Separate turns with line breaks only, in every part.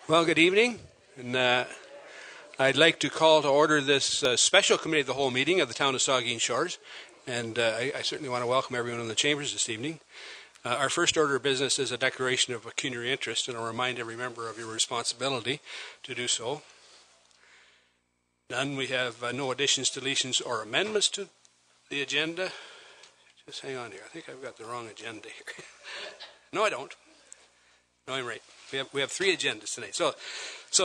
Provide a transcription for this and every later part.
Well, good evening, and I'd like to call to order this special committee of the whole meeting of the town of Saugeen Shores, and I certainly want to welcome everyone in the chambers this evening. Our first order of business is a declaration of pecuniary interest, and I'll remind every member of your responsibility to do so. None. We have no additions, deletions, or amendments to the agenda. Just hang on here. I think I've got the wrong agenda here. No, I don't. No, I'm right. We have three agendas tonight. So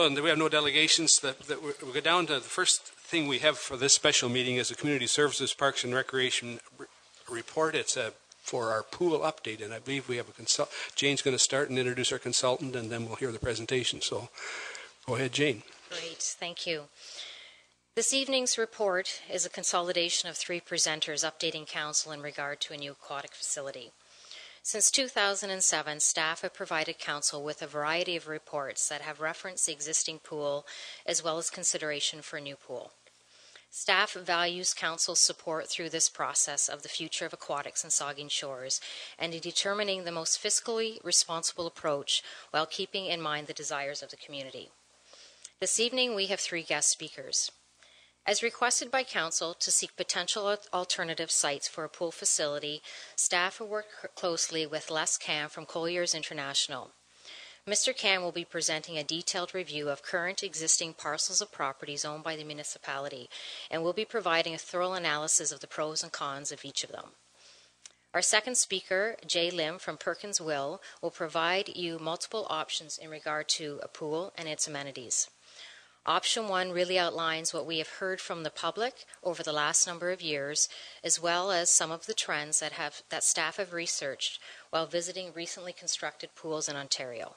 we have no delegations. We'll go down to the first thing we have for this special meeting is the Community Services, Parks and Recreation report. It's for our pool update, and I believe we have a consultant. Jane's going to start and introduce our consultant, and then we'll hear the presentation. So go ahead, Jane.
Great, thank you. This evening's report is a consolidation of three presenters updating council in regard to a new aquatic facility. Since 2007, staff have provided council with a variety of reports that have referenced the existing pool as well as consideration for a new pool. Staff values council's support through this process of the future of aquatics in Saugeen Shores and in determining the most fiscally responsible approach while keeping in mind the desires of the community. This evening we have three guest speakers. As requested by council to seek potential alternative sites for a pool facility, staff have worked closely with Les Cam from Colliers International. Mr. Cam will be presenting a detailed review of current existing parcels of properties owned by the municipality and will be providing a thorough analysis of the pros and cons of each of them. Our second speaker, Jay Lim from Perkins Will provide you multiple options in regard to a pool and its amenities. Option 1 really outlines what we have heard from the public over the last number of years, as well as some of the trends that staff have researched while visiting recently constructed pools in Ontario.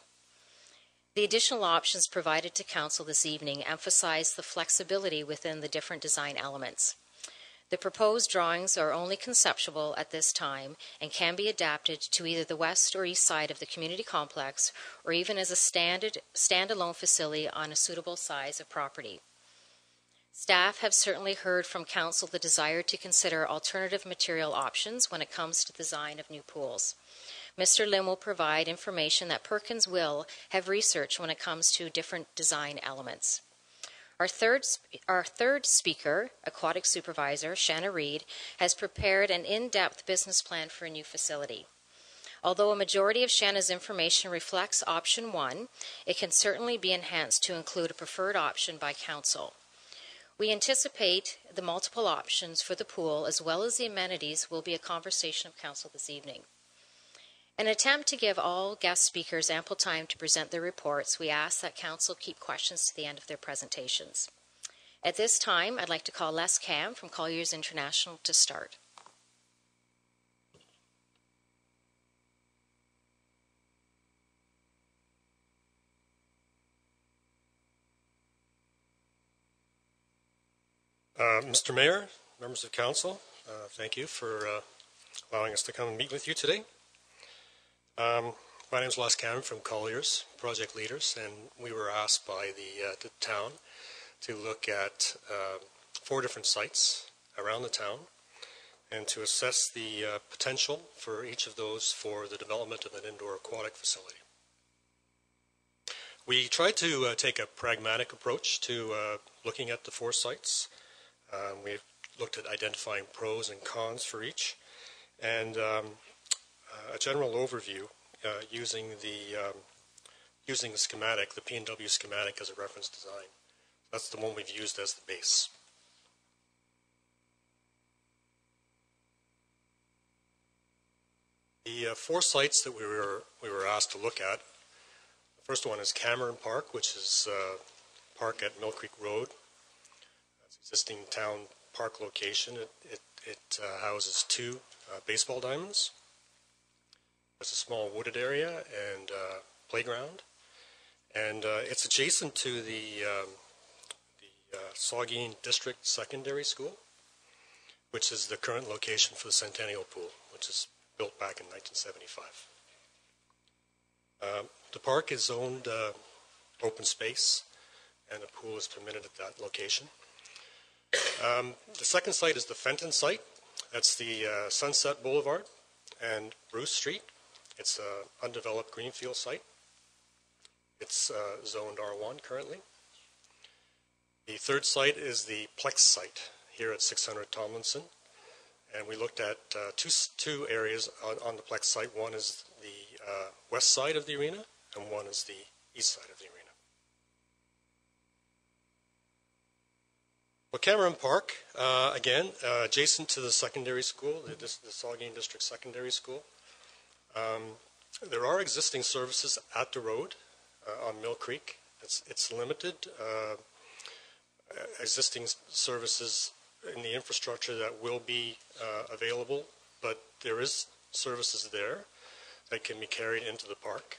The additional options provided to council this evening emphasize the flexibility within the different design elements. The proposed drawings are only conceptual at this time and can be adapted to either the west or east side of the community complex or even as a standalone facility on a suitable size of property. Staff have certainly heard from council the desire to consider alternative material options when it comes to the design of new pools. Mr. Lim will provide information that Perkins will have researched when it comes to different design elements. Our third speaker, Aquatic Supervisor Shanna Reid, has prepared an in-depth business plan for a new facility. Although a majority of Shanna's information reflects option 1, it can certainly be enhanced to include a preferred option by council. We anticipate the multiple options for the pool as well as the amenities will be a conversation of council this evening. In an attempt to give all guest speakers ample time to present their reports, we ask that council keep questions to the end of their presentations. At this time, I'd like to call Les Cam from Colliers International to start.
Mr. Mayor, members of council, thank you for allowing us to come and meet with you today. My name is Les Cam from Colliers, project leaders, and we were asked by the town to look at 4 different sites around the town and to assess the potential for each of those for the development of an indoor aquatic facility. We tried to take a pragmatic approach to looking at the 4 sites. We looked at identifying pros and cons for each, and a general overview using the schematic, the P&W schematic, as a reference design. That's the one we've used as the base. The 4 sites that we were asked to look at. The first one is Cameron Park, which is a park at Mill Creek Road. It's an existing town park location. It houses 2 baseball diamonds. There's a small wooded area and playground, and it's adjacent to the Saugeen District Secondary School, which is the current location for the Centennial Pool, which is built back in 1975. The park is zoned open space, and a pool is permitted at that location. The second site is the Fenton site. That's the Sunset Boulevard and Bruce Street. It's an undeveloped greenfield site. It's zoned R1 currently. The third site is the Plex site here at 600 Tomlinson. And we looked at two areas on the Plex site. One is the west side of the arena, and one is the east side of the arena. Well, Cameron Park, again, adjacent to the secondary school, the Saugeen District Secondary School. There are existing services at the road on Mill Creek. It's limited. Existing services in the infrastructure that will be available, but there is services there that can be carried into the park.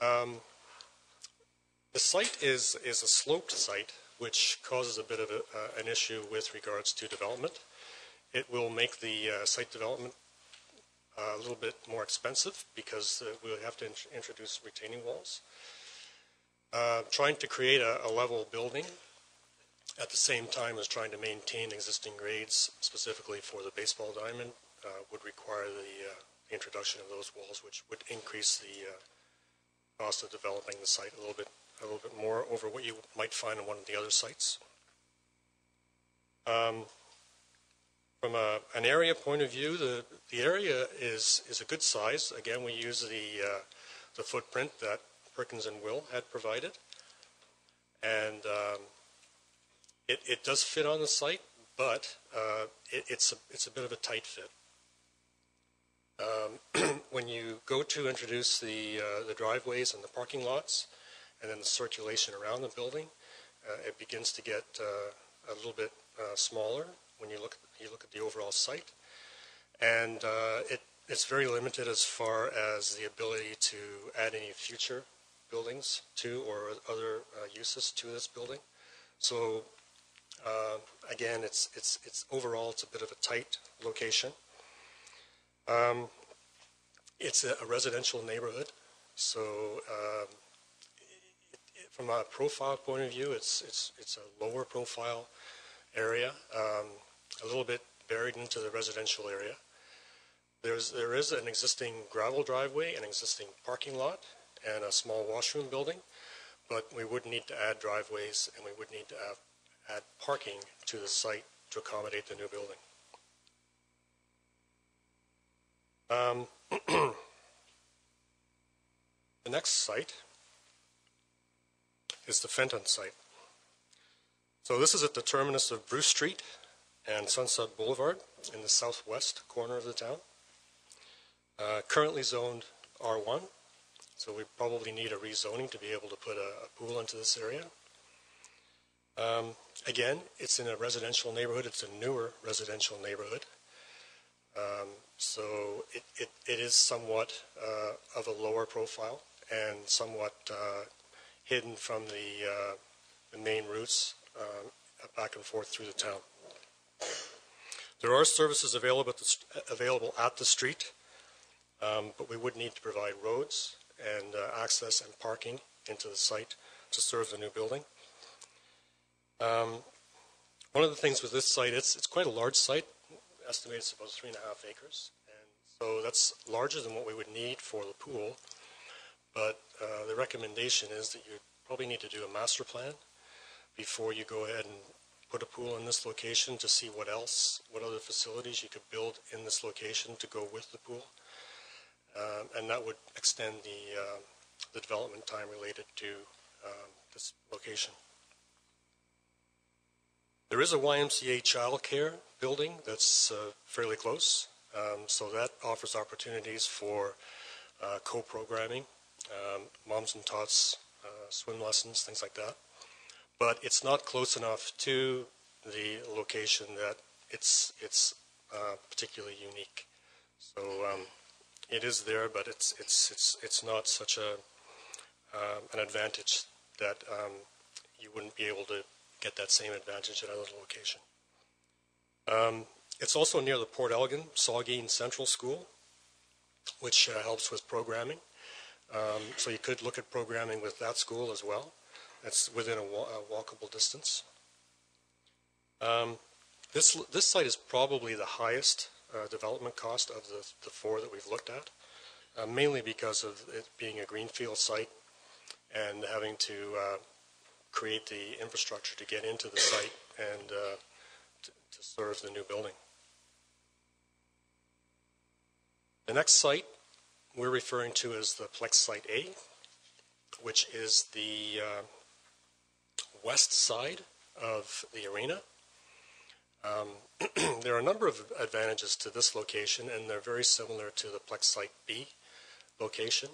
The site is a sloped site, which causes a bit of an issue with regards to development. It will make the site development a little bit more expensive because we'll have to introduce retaining walls. Trying to create a level building at the same time as trying to maintain existing grades, specifically for the baseball diamond, would require the introduction of those walls, which would increase the cost of developing the site a little bit more over what you might find on one of the other sites. From an area point of view, the area is a good size. Again, we use the footprint that Perkins and Will had provided, and it does fit on the site, but it's a bit of a tight fit. When you go to introduce the driveways and the parking lots, and then the circulation around the building, it begins to get a little bit smaller when you look at the overall site, and it's very limited as far as the ability to add any future buildings to or other uses to this building. So again, it's overall it's a bit of a tight location. It's a residential neighborhood, so from a profile point of view, it's a lower profile area, a little bit buried into the residential area. There is an existing gravel driveway, an existing parking lot, and a small washroom building, but we would need to add driveways and we would need to add parking to the site to accommodate the new building. The next site is the Fenton site. So this is at the terminus of Bruce Street and Sunset Boulevard in the southwest corner of the town. Currently zoned R1, so we probably need a rezoning to be able to put a pool into this area. Again, it's in a residential neighborhood. It's a newer residential neighborhood. So it is somewhat of a lower profile and somewhat hidden from the main routes back and forth through the town. There are services available at the street, but we would need to provide roads and access and parking into the site to serve the new building. One of the things with this site, it's quite a large site. Estimated it's about 3.5 acres, and so that's larger than what we would need for the pool. But the recommendation is that you probably need to do a master plan before you go ahead and put a pool in this location to see what other facilities you could build in this location to go with the pool, and that would extend the development time related to this location. There is a YMCA childcare building that's fairly close, so that offers opportunities for co-programming, moms and tots, swim lessons, things like that. But it's not close enough to the location that it's particularly unique. So it is there, but it's not such an advantage that you wouldn't be able to get that same advantage at another location. It's also near the Port Elgin Saugeen Central School, which helps with programming. So you could look at programming with that school as well. It's within a walkable distance. This site is probably the highest development cost of the four that we've looked at, mainly because of it being a greenfield site and having to create the infrastructure to get into the site and to serve the new building. The next site we're referring to as the Plex Site A, which is the west side of the arena. There are a number of advantages to this location, and they're very similar to the Plex Site B location.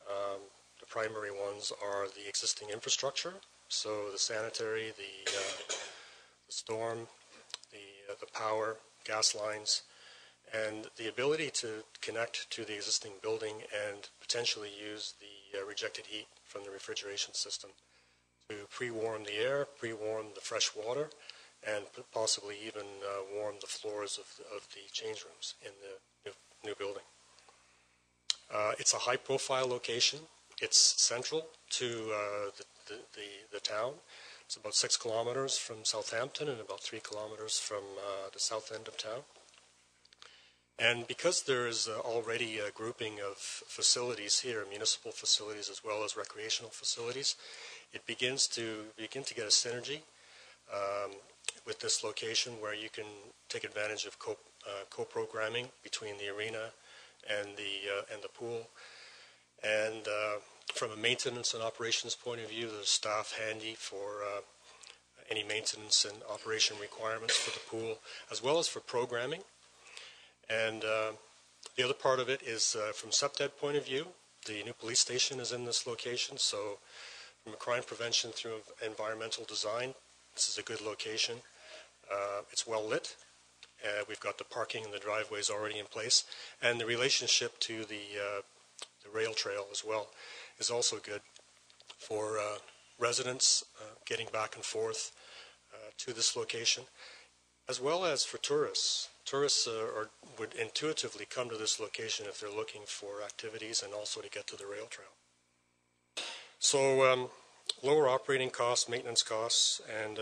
The primary ones are the existing infrastructure, so the sanitary, the storm, the power, gas lines, and the ability to connect to the existing building and potentially use the rejected heat from the refrigeration system to pre-warm the air, pre-warm the fresh water, and possibly even warm the floors of the change rooms in the new building. It's a high-profile location. It's central to the town. It's about 6 kilometers from Southampton and about 3 kilometers from the south end of town. And because there is already a grouping of facilities here, municipal facilities as well as recreational facilities, it begins to get a synergy with this location where you can take advantage of co-programming between the arena and the pool. And from a maintenance and operations point of view, there's staff handy for any maintenance and operation requirements for the pool, as well as for programming. And the other part of it is from SEPTED point of view, the new police station is in this location, so from a crime prevention through environmental design, this is a good location. It's well lit. We've got the parking and the driveways already in place, and the relationship to the rail trail as well is also good for residents getting back and forth to this location, as well as for tourists. Tourists would intuitively come to this location if they're looking for activities and also to get to the rail trail. So lower operating costs, maintenance costs, and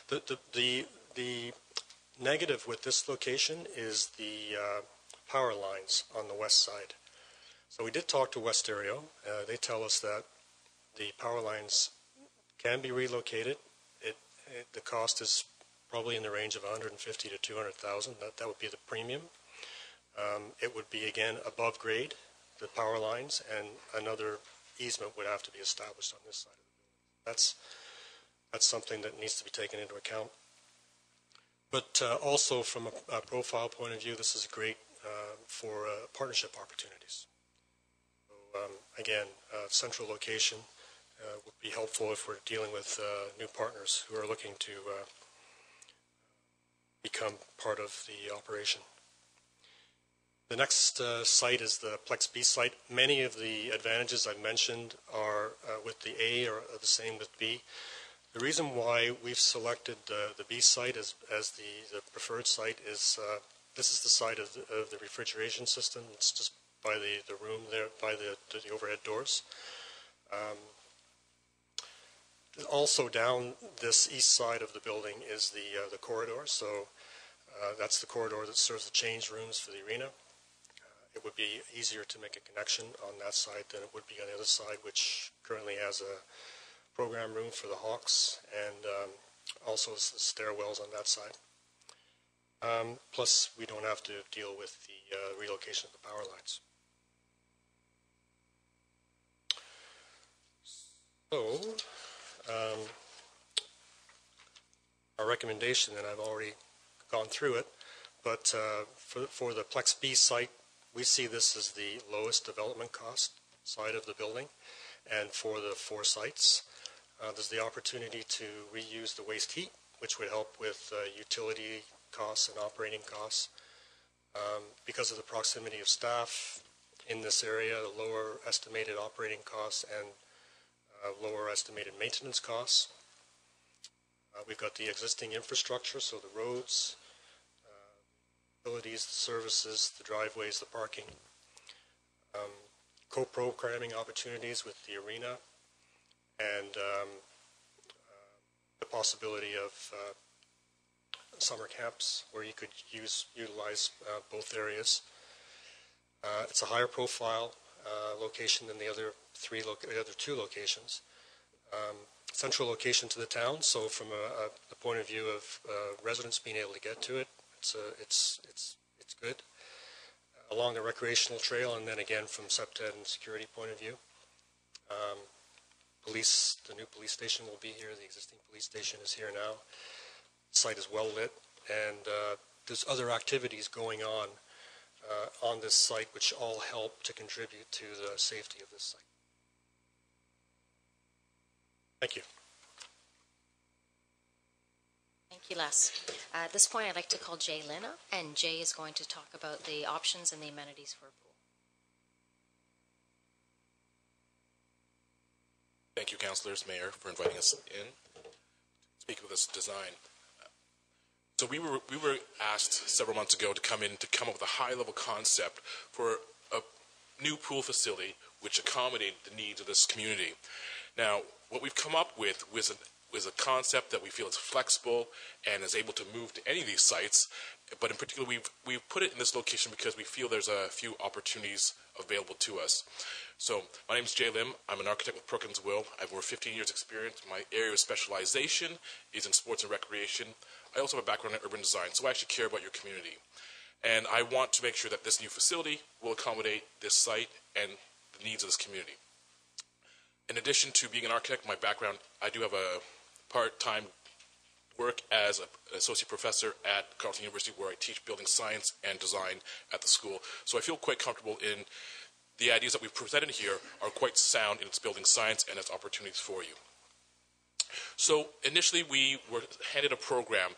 the negative with this location is the power lines on the west side. So we did talk to Westerio. They tell us that the power lines can be relocated. The cost is probably in the range of $150,000 to $200,000. That would be the premium. It would be, again, above grade, the power lines, and another easement would have to be established on this side of the building. That's something that needs to be taken into account. But also from a profile point of view, this is great for partnership opportunities. So, again, central location would be helpful if we're dealing with new partners who are looking to become part of the operation. The next site is the Plex B site. Many of the advantages I've mentioned are with the A or the same with B. The reason why we've selected the B site as the preferred site is this is the site of the refrigeration system. It's just by the room there, by the overhead doors. Also down this east side of the building is the corridor. So that's the corridor that serves the change rooms for the arena. It would be easier to make a connection on that side than it would be on the other side, which currently has a program room for the Hawks and also the stairwells on that side. Plus, we don't have to deal with the relocation of the power lines. So, our recommendation, and I've already gone through it, but for the Plex B site, we see this as the lowest development cost side of the building, and for the 4 sites, there's the opportunity to reuse the waste heat, which would help with utility costs and operating costs. Because of the proximity of staff in this area, the lower estimated operating costs and lower estimated maintenance costs. We've got the existing infrastructure, so the roads, utilities, the services, the driveways, the parking, co-programming opportunities with the arena, and the possibility of summer camps where you could utilize both areas. It's a higher profile location than the other two locations. Central location to the town, so from a point of view of residents being able to get to it, it's good. Along the recreational trail, and then again from SEPTED and security point of view. The new police station will be here. The existing police station is here now. The site is well lit, and there's other activities going on this site which all help to contribute to the safety of this site. Thank you.
Thank you, Les. At this point, I'd like to call Jay Lynn up, and Jay is going to talk about the options and the amenities for a pool.
Thank you, Councillors, Mayor, for inviting us in to speak with this design. So we were asked several months ago to come up with a high-level concept for a new pool facility which accommodated the needs of this community. Now, what we've come up with was a concept that we feel is flexible and is able to move to any of these sites, but in particular we've put it in this location because we feel there's a few opportunities available to us. So my name is Jay Lim. I'm an architect with Perkins Will. I have over 15 years experience. My area of specialization is in sports and recreation. I also have a background in urban design, so I actually care about your community. And I want to make sure that this new facility will accommodate this site and the needs of this community. In addition to being an architect, my background, I do have a part-time work as an associate professor at Carleton University, where I teach building science and design at the school. So I feel quite comfortable in the ideas that we've presented here are quite sound in its building science and its opportunities for you. So initially we were handed a program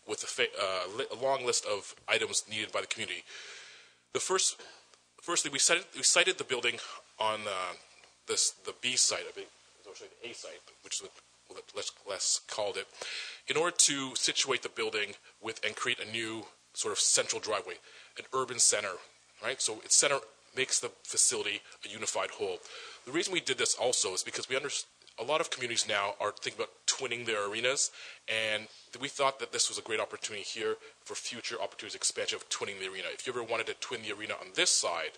with a long list of items needed by the community. Firstly, we cited the building on the B site, I think, actually the A site, which is what Les called it, in order to situate the building and create a new sort of central driveway, an urban center, right? So its center makes the facility a unified whole. The reason we did this also is because a lot of communities now are thinking about twinning their arenas, and we thought that this was a great opportunity here for future opportunities expansion of twinning the arena. If you ever wanted to twin the arena on this side,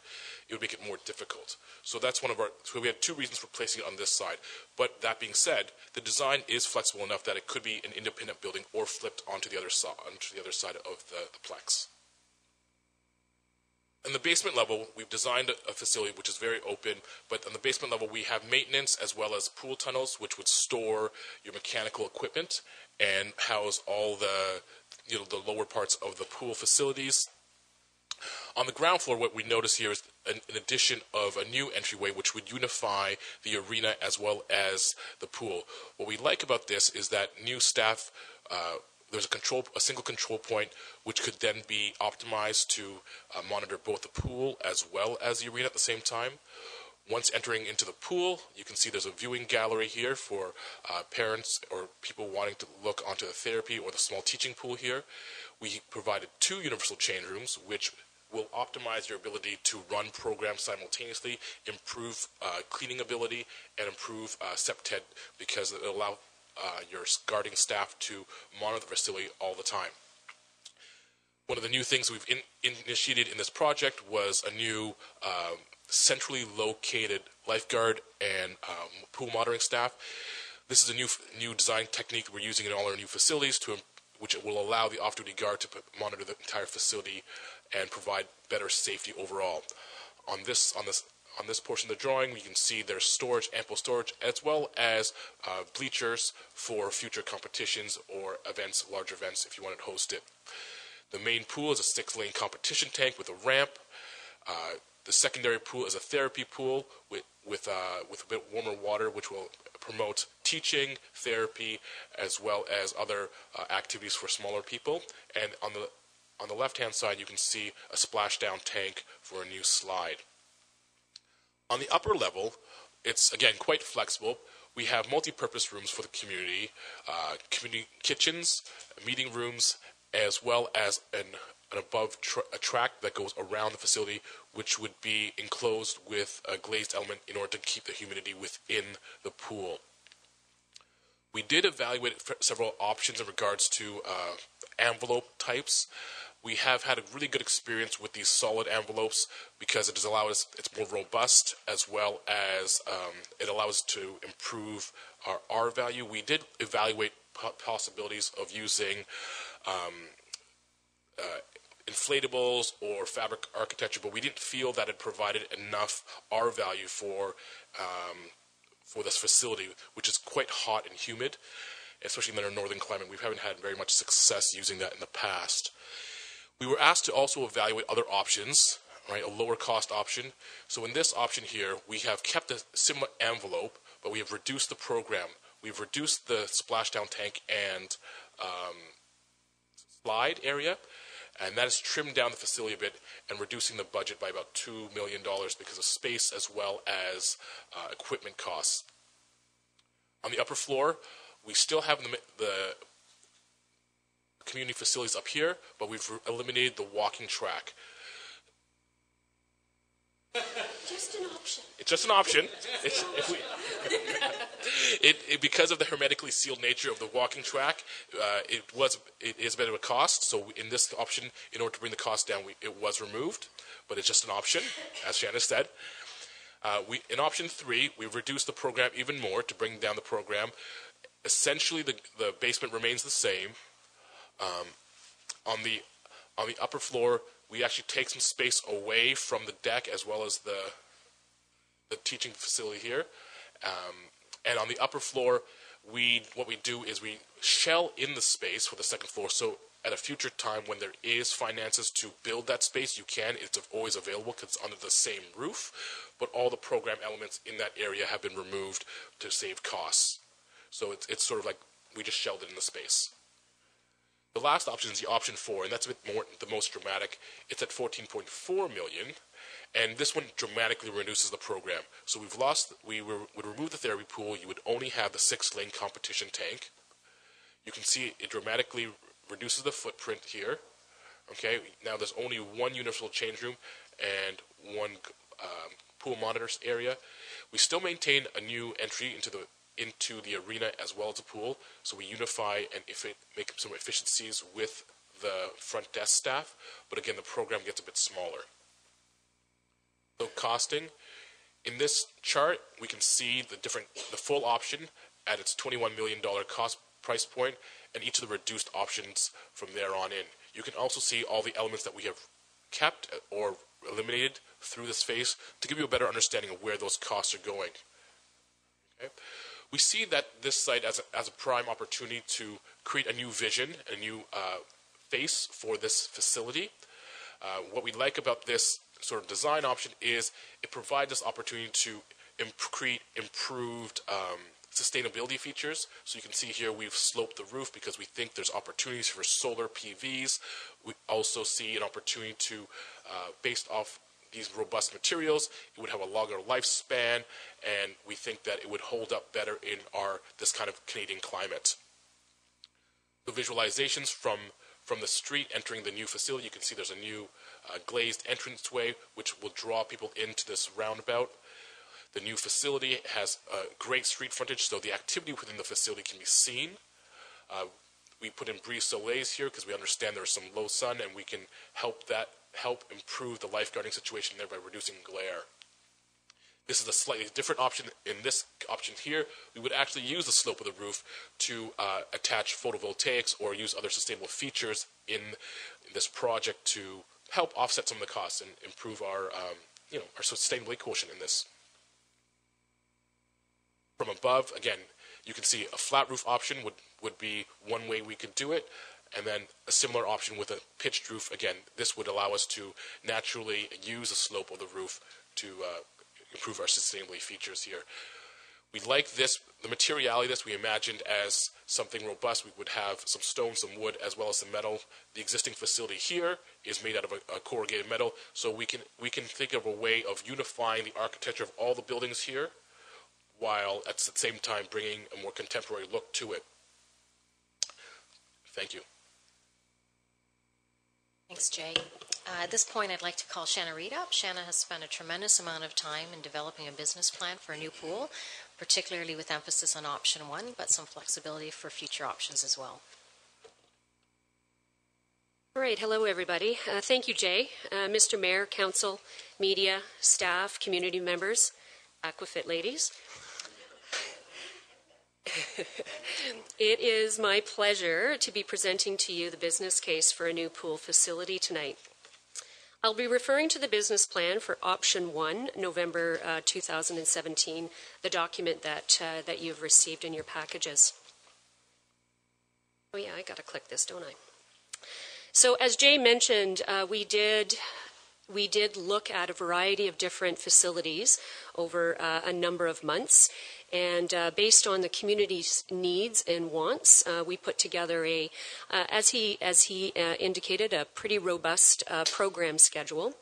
it would make it more difficult. So that's so we had two reasons for placing it on this side. But that being said, the design is flexible enough that it could be an independent building or flipped onto the other side of the plex. In the basement level, we've designed a facility which is very open, but on the basement level we have maintenance as well as pool tunnels which would store your mechanical equipment and house all the lower parts of the pool facilities. On the ground floor, what we notice here is an addition of a new entryway which would unify the arena as well as the pool. What we like about this is that new staff there's a single control point which could then be optimized to monitor both the pool as well as the arena at the same time. Once entering into the pool, you can see there's a viewing gallery here for parents or people wanting to look onto the therapy or the small teaching pool here. We provided 2 universal change rooms which will optimize your ability to run programs simultaneously, improve cleaning ability, and improve SEPTED because it will allow your guarding staff to monitor the facility all the time. One of the new things we've initiated in this project was a new centrally located lifeguard and pool monitoring staff. This is a new design technique we're using in all our new facilities which will allow the off-duty guard to monitor the entire facility and provide better safety overall. On this portion of the drawing, we can see there's storage, ample storage, as well as bleachers for future competitions or events, larger events, if you want to host it. The main pool is a 6-lane competition tank with a ramp. The secondary pool is a therapy pool with a bit warmer water, which will promote teaching, therapy, as well as other activities for smaller people. And on the left-hand side, you can see a splashdown tank for a new slide. On the upper level, it's, again, quite flexible. We have multi-purpose rooms for the community kitchens, meeting rooms, as well as a track that goes around the facility, which would be enclosed with a glazed element in order to keep the humidity within the pool. We did evaluate several options in regards to envelope types. We have had a really good experience with these solid envelopes because it does allow us, it's more robust, as well as it allows us to improve our R value. We did evaluate possibilities of using inflatables or fabric architecture, but we didn't feel that it provided enough R value for this facility, which is quite hot and humid, especially in our northern climate. We haven't had very much success using that in the past. We were asked to also evaluate other options, right, a lower cost option. So in this option here, we have kept a similar envelope, but we have reduced the program. We've reduced the splashdown tank and slide area, and that has trimmed down the facility a bit and reducing the budget by about $2 million because of space as well as equipment costs. On the upper floor, we still have the community facilities up here, but we've eliminated the walking track.
Just an option.
It's just an option. Because of the hermetically sealed nature of the walking track, it is a bit of a cost. So in this option, in order to bring the cost down, it was removed, but it's just an option, as Shanna said. In option 3, we've reduced the program even more to bring down the program. Essentially, the basement remains the same. On the upper floor, we actually take some space away from the deck as well as the teaching facility here. And on the upper floor, what we do is we shell in the space for the second floor. So at a future time when there is finances to build that space, you can. It's always available because it's under the same roof. But all the program elements in that area have been removed to save costs. So it's sort of like we just shelled it in the space. The last option is the option 4, and that's a bit more the most dramatic. It's at $14.4 million, and this one dramatically reduces the program. So we would remove the therapy pool. You would only have the 6-lane competition tank. You can see it dramatically reduces the footprint here. Okay, now there's only one universal change room and one pool monitors area. We still maintain a new entry into the arena as well as the pool, so we unify and make some efficiencies with the front desk staff, but again the program gets a bit smaller. So costing, in this chart we can see the full option at its $21 million cost price point and each of the reduced options from there on in. You can also see all the elements that we have kept or eliminated through this phase to give you a better understanding of where those costs are going. Okay. We see that this site as a prime opportunity to create a new vision, a new face for this facility. What we like about this sort of design option is it provides us opportunity to create improved sustainability features. So you can see here we've sloped the roof because we think there's opportunities for solar PVs. We also see an opportunity to, based off these robust materials, it would have a longer lifespan, and we think that it would hold up better in this kind of Canadian climate. The visualizations from the street entering the new facility, you can see there's a new glazed entranceway which will draw people into this roundabout. The new facility has great street frontage, so the activity within the facility can be seen. We put in brise soleils here because we understand there's some low sun, and we can help improve the lifeguarding situation there by reducing glare. This is a slightly different option. In this option here, we would actually use the slope of the roof to attach photovoltaics or use other sustainable features in this project to help offset some of the costs and improve our sustainability quotient in this. From above, again, you can see a flat roof option would be one way we could do it, and then a similar option with a pitched roof. Again, this would allow us to naturally use the slope of the roof to improve our sustainability features here. We like this, the materiality of this we imagined as something robust. We would have some stone, some wood, as well as some metal. The existing facility here is made out of a corrugated metal, so we can think of a way of unifying the architecture of all the buildings here, while at the same time bringing a more contemporary look to it. Thank you.
Thanks, Jay. At this point, I'd like to call Shanna Reid up. Shanna has spent a tremendous amount of time in developing a business plan for a new pool, particularly with emphasis on option 1, but some flexibility for future options as well.
All right, hello everybody. Thank you, Jay. Mr. Mayor, Council, media, staff, community members, Aquafit ladies. It is my pleasure to be presenting to you the business case for a new pool facility tonight. I'll be referring to the business plan for option 1, November 2017, the document that you've received in your packages. Oh yeah, I gotta click this, don't I? So as Jay mentioned, we did look at a variety of different facilities over a number of months. And based on the community's needs and wants, we put together as he indicated, a pretty robust program schedule.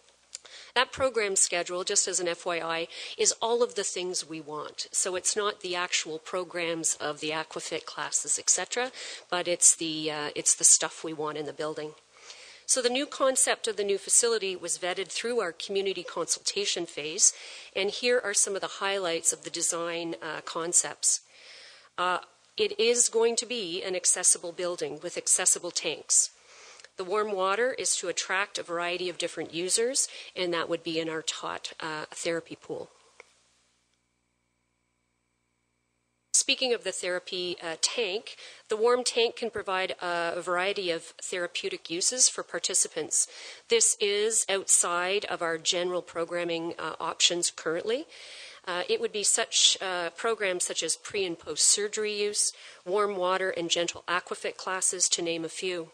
That program schedule, just as an FYI, is all of the things we want. So it's not the actual programs of the Aquafit classes, etc., but it's the stuff we want in the building. So the new concept of the new facility was vetted through our community consultation phase, and here are some of the highlights of the design concepts. It is going to be an accessible building with accessible tanks. The warm water is to attract a variety of different users, and that would be in our taught therapy pool. Speaking of the therapy tank, the warm tank can provide a variety of therapeutic uses for participants. This is outside of our general programming options currently. It would be such programs such as pre- and post-surgery use, warm water and gentle aquafit classes, to name a few.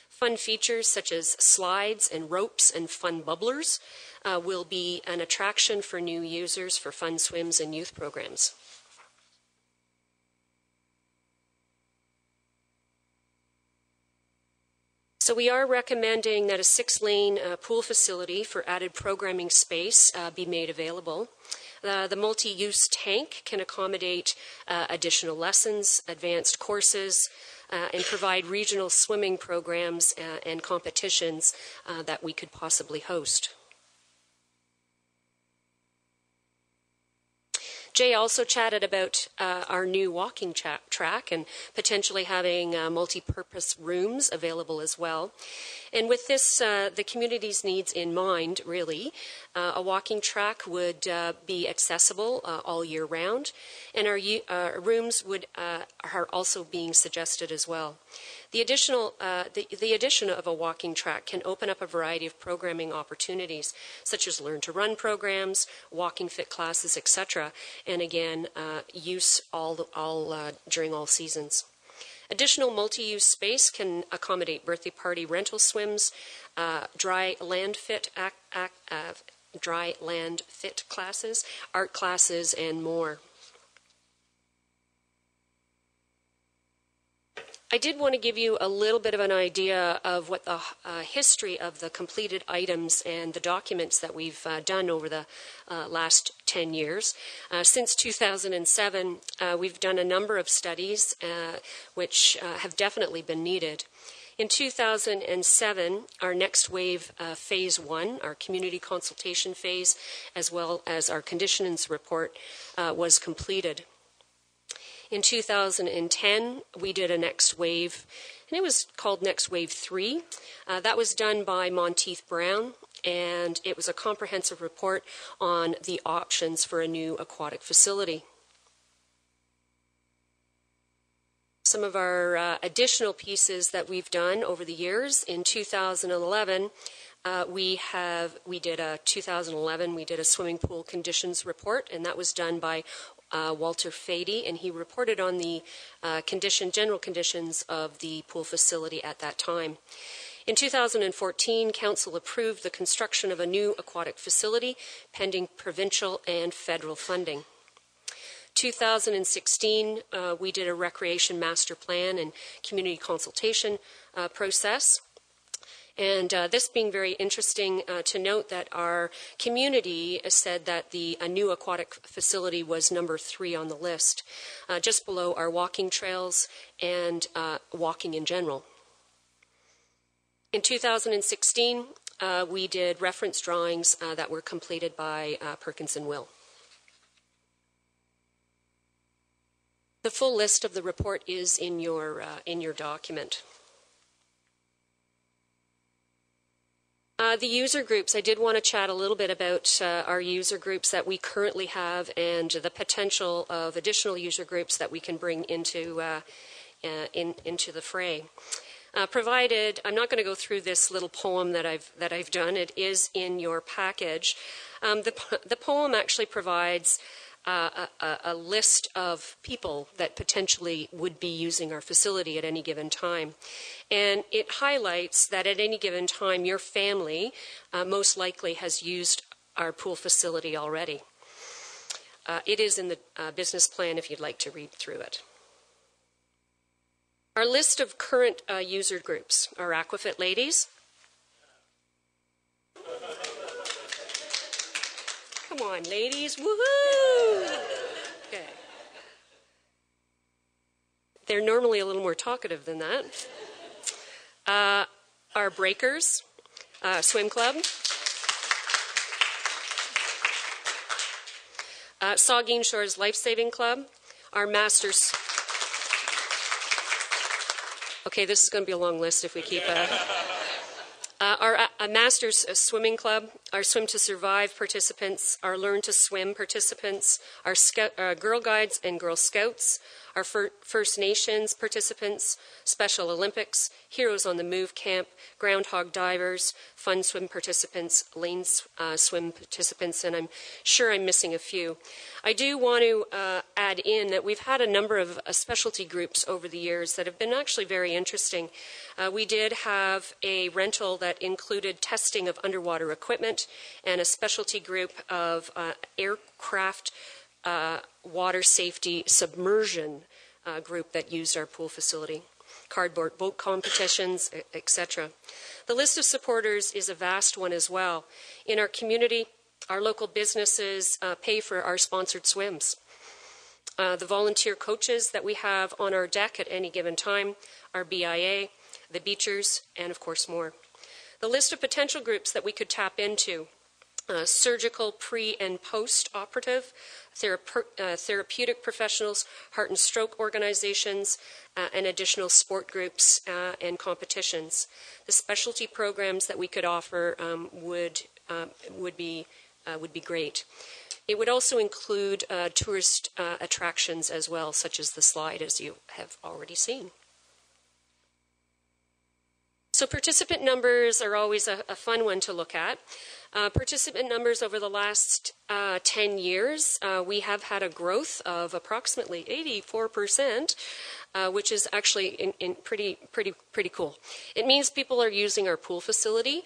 Fun features such as slides and ropes and fun bubblers will be an attraction for new users for fun swims and youth programs. So we are recommending that a 6-lane pool facility for added programming space be made available. The multi-use tank can accommodate additional lessons, advanced courses, and provide regional swimming programs and competitions that we could possibly host. Jay also chatted about our new walking track and potentially having multi-purpose rooms available as well. And with this, the community's needs in mind, really, a walking track would be accessible all year round, and our rooms are also being suggested as well. The addition of a walking track can open up a variety of programming opportunities, such as learn-to-run programs, walking fit classes, etc., and again, use during all seasons. Additional multi-use space can accommodate birthday party rental swims, dry land fit classes, art classes, and more. I did want to give you a little bit of an idea of what the history of the completed items and the documents that we've done over the last 10 years. Since 2007, we've done a number of studies which have definitely been needed. In 2007, our next wave, phase 1, our community consultation phase, as well as our conditions report, was completed. In 2010, we did a next wave, and it was called Next Wave 3. That was done by Monteith Brown, and it was a comprehensive report on the options for a new aquatic facility. Some of our additional pieces that we've done over the years, in 2011, we did a swimming pool conditions report, and that was done by Walter Fady, and he reported on the general conditions of the pool facility at that time. In 2014, Council approved the construction of a new aquatic facility pending provincial and federal funding. 2016, we did a recreation master plan and community consultation process. And this being very interesting to note that our community said that a new aquatic facility was number 3 on the list, just below our walking trails and walking in general. In 2016, we did reference drawings that were completed by Perkins and Will. The full list of the report is in your document. The user groups, I did want to chat a little bit about our user groups that we currently have and the potential of additional user groups that we can bring into the fray. Provided, I'm not going to go through this little poem that I've done. It is in your package. The poem actually provides a list of people that potentially would be using our facility at any given time. And it highlights that at any given time, your family most likely has used our pool facility already. It is in the business plan if you'd like to read through it. Our list of current user groups are Aquafit Ladies. Come on, ladies. Woohoo! Okay. They're normally a little more talkative than that. Our Breakers Swim Club. Saugeen Shores Life Saving Club. Our Masters. Okay, this is going to be a long list if we keep our Masters Swimming Club, our Swim to Survive participants, our Learn to Swim participants, our Girl Guides and Girl Scouts, our First Nations participants, Special Olympics, Heroes on the Move Camp, Groundhog Divers, Fun Swim participants, Lane Swim participants, and I'm sure I'm missing a few. I do want to add in that we've had a number of specialty groups over the years that have been actually very interesting. We did have a rental that included testing of underwater equipment and a specialty group of aircraft water safety submersion group that used our pool facility, cardboard boat competitions, etc. The list of supporters is a vast one as well. In our community, our local businesses pay for our sponsored swims. The volunteer coaches that we have on our deck at any given time, our BIA, the Beachers, and of course more. The list of potential groups that we could tap into: surgical pre- and post-operative, therapeutic professionals, heart and stroke organizations, and additional sport groups and competitions. The specialty programs that we could offer would be great. It would also include tourist attractions as well, such as the slide, as you have already seen. So participant numbers are always a fun one to look at. Participant numbers over the last 10 years, we have had a growth of approximately 84%, which is actually pretty cool. It means people are using our pool facility.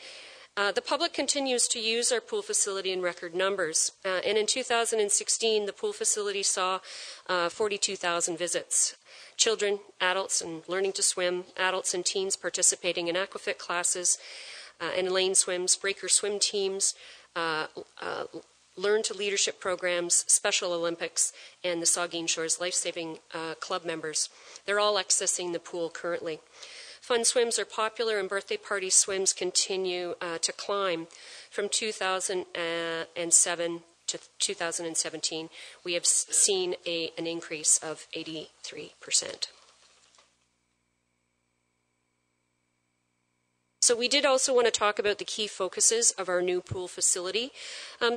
The public continues to use our pool facility in record numbers. And in 2016, the pool facility saw 42,000 visits. Children, adults, and learning to swim, adults and teens participating in Aquafit classes and lane swims, breaker swim teams, learn to leadership programs, Special Olympics, and the Saugeen Shores Life Saving Club members. They're all accessing the pool currently. Fun swims are popular, and birthday party swims continue to climb. From 2007 to 2017, we have seen an increase of 83%. So we did also want to talk about the key focuses of our new pool facility.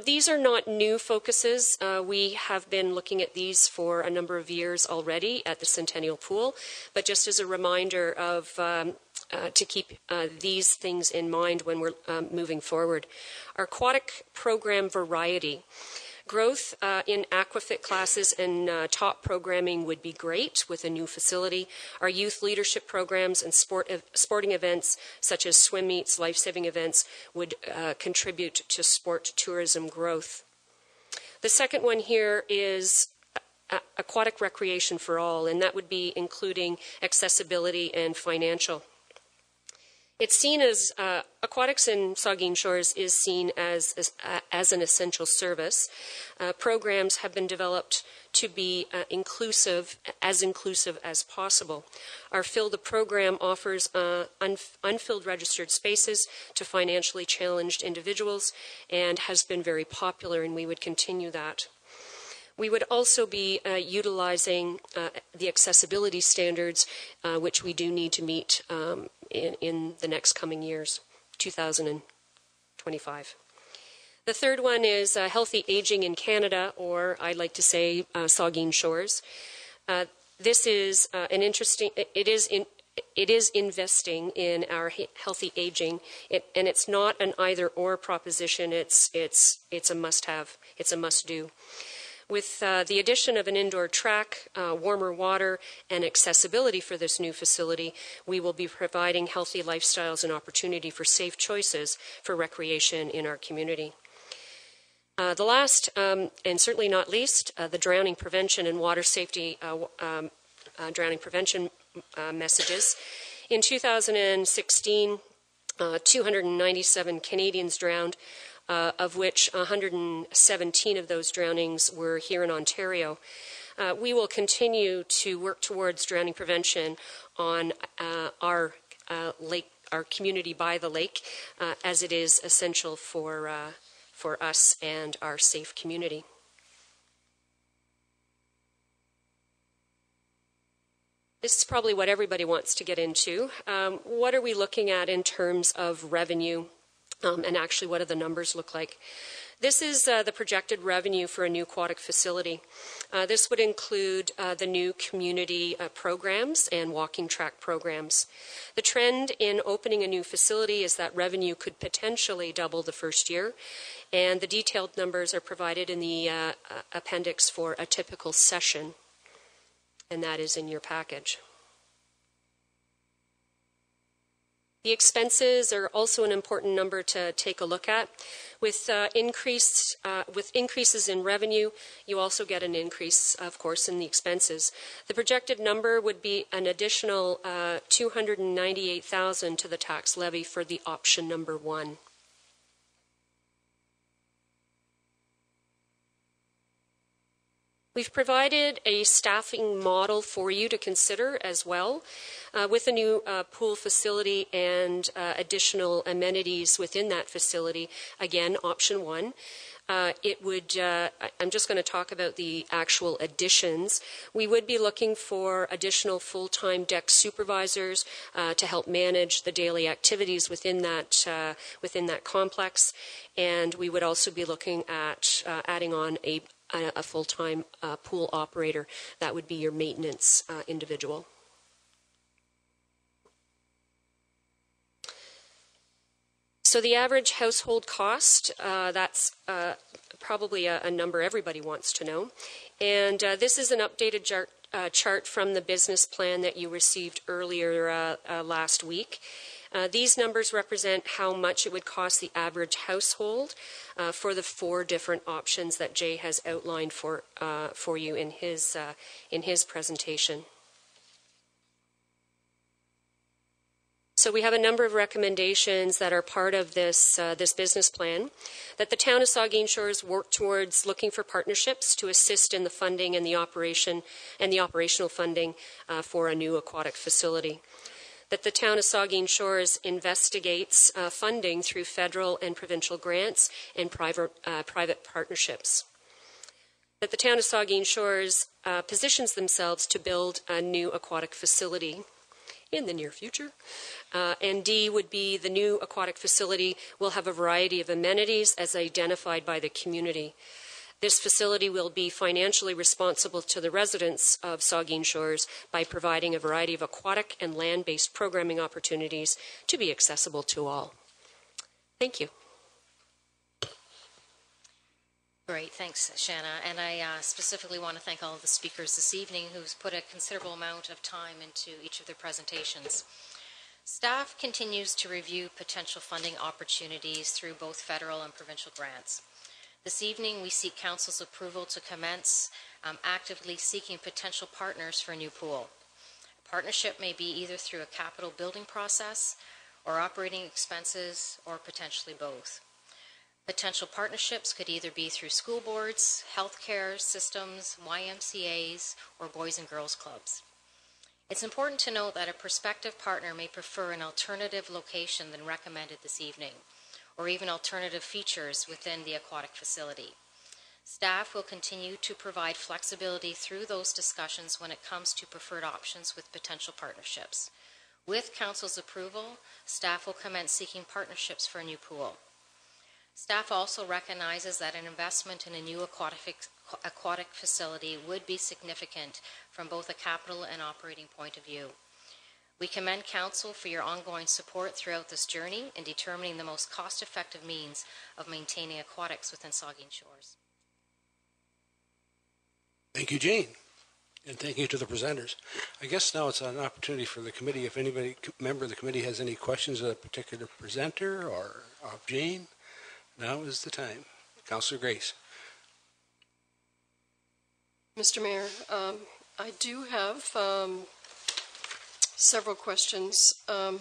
These are not new focuses. We have been looking at these for a number of years already at the Centennial Pool, but just as a reminder of to keep these things in mind when we're moving forward. Our aquatic program variety. Growth in Aquafit classes and top programming would be great with a new facility. Our youth leadership programs and sporting events such as swim meets, life-saving events would contribute to sport tourism growth. The second one here is aquatic recreation for all, and that would be including accessibility and financial. It's seen as, aquatics in Saugeen Shores is seen as an essential service. Programs have been developed to be inclusive as possible. Our Fill the Program offers unfilled registered spaces to financially challenged individuals and has been very popular, and we would continue that. We would also be utilizing the accessibility standards, which we do need to meet in the next coming years, 2020 2025. The third one is Healthy Aging in Canada, or I'd like to say Saugeen Shores. This is an interesting, it is investing in our healthy aging, and it's not an either-or proposition. It's a must-have. It's a must-do. With the addition of an indoor track, warmer water, and accessibility for this new facility, we will be providing healthy lifestyles and opportunity for safe choices for recreation in our community. The last, and certainly not least, the drowning prevention and water safety drowning prevention messages. In 2016, 297 Canadians drowned, of which 117 of those drownings were here in Ontario. We will continue to work towards drowning prevention on our lake, our community by the lake, as it is essential for us and our safe community. This is probably what everybody wants to get into. What are we looking at in terms of revenue, and actually what do the numbers look like? This is the projected revenue for a new aquatic facility. This would include the new community programs and walking track programs. The trend in opening a new facility is that revenue could potentially double the first year, and the detailed numbers are provided in the appendix for a typical session, and that is in your package. The expenses are also an important number to take a look at. With increases in revenue, you also get an increase, of course, in the expenses. The projected number would be an additional $298,000 to the tax levy for the option number 1. We've provided a staffing model for you to consider as well. With a new pool facility and additional amenities within that facility, again, option 1. It would, I'm just going to talk about the actual additions. We would be looking for additional full-time deck supervisors to help manage the daily activities within that complex. And we would also be looking at adding on a full-time pool operator. That would be your maintenance individual. So the average household cost, that's probably a number everybody wants to know. And this is an updated chart from the business plan that you received earlier last week. These numbers represent how much it would cost the average household for the 4 different options that Jay has outlined for you in his presentation. So we have a number of recommendations that are part of this business plan, that the town of Saugeen Shores work towards looking for partnerships to assist in the funding and the operational funding for a new aquatic facility. That the town of Saugeen Shores investigates funding through federal and provincial grants and private partnerships. That the town of Saugeen Shores positions themselves to build a new aquatic facility in the near future. And D would be the new aquatic facility will have a variety of amenities as identified by the community. This facility will be financially responsible to the residents of Saugeen Shores by providing a variety of aquatic and land-based programming opportunities to be accessible to all. Thank you.
Great, thanks, Shanna. And I specifically want to thank all of the speakers this evening who's put a considerable amount of time into each of their presentations. Staff continues to review potential funding opportunities through both federal and provincial grants. This evening, we seek Council's approval to commence actively seeking potential partners for a new pool. A partnership may be either through a capital building process or operating expenses, or potentially both. Potential partnerships could either be through school boards, healthcare systems, YMCAs, or Boys and Girls Clubs. It's important to note that a prospective partner may prefer an alternative location than recommended this evening, or even alternative features within the aquatic facility. Staff will continue to provide flexibility through those discussions when it comes to preferred options with potential partnerships. With Council's approval, staff will commence seeking partnerships for a new pool. Staff also recognizes that an investment in a new aquatic facility would be significant from both a capital and operating point of view. We commend Council for your ongoing support throughout this journey in determining the most cost-effective means of maintaining aquatics within Saugeen Shores.
Thank you, Jane. And thank you to the presenters. I guess now it's an opportunity for the committee. If anybody, member of the committee, has any questions of a particular presenter or of Jane, now is the time. Councillor Grace.
Mr. Mayor, I do have several questions, and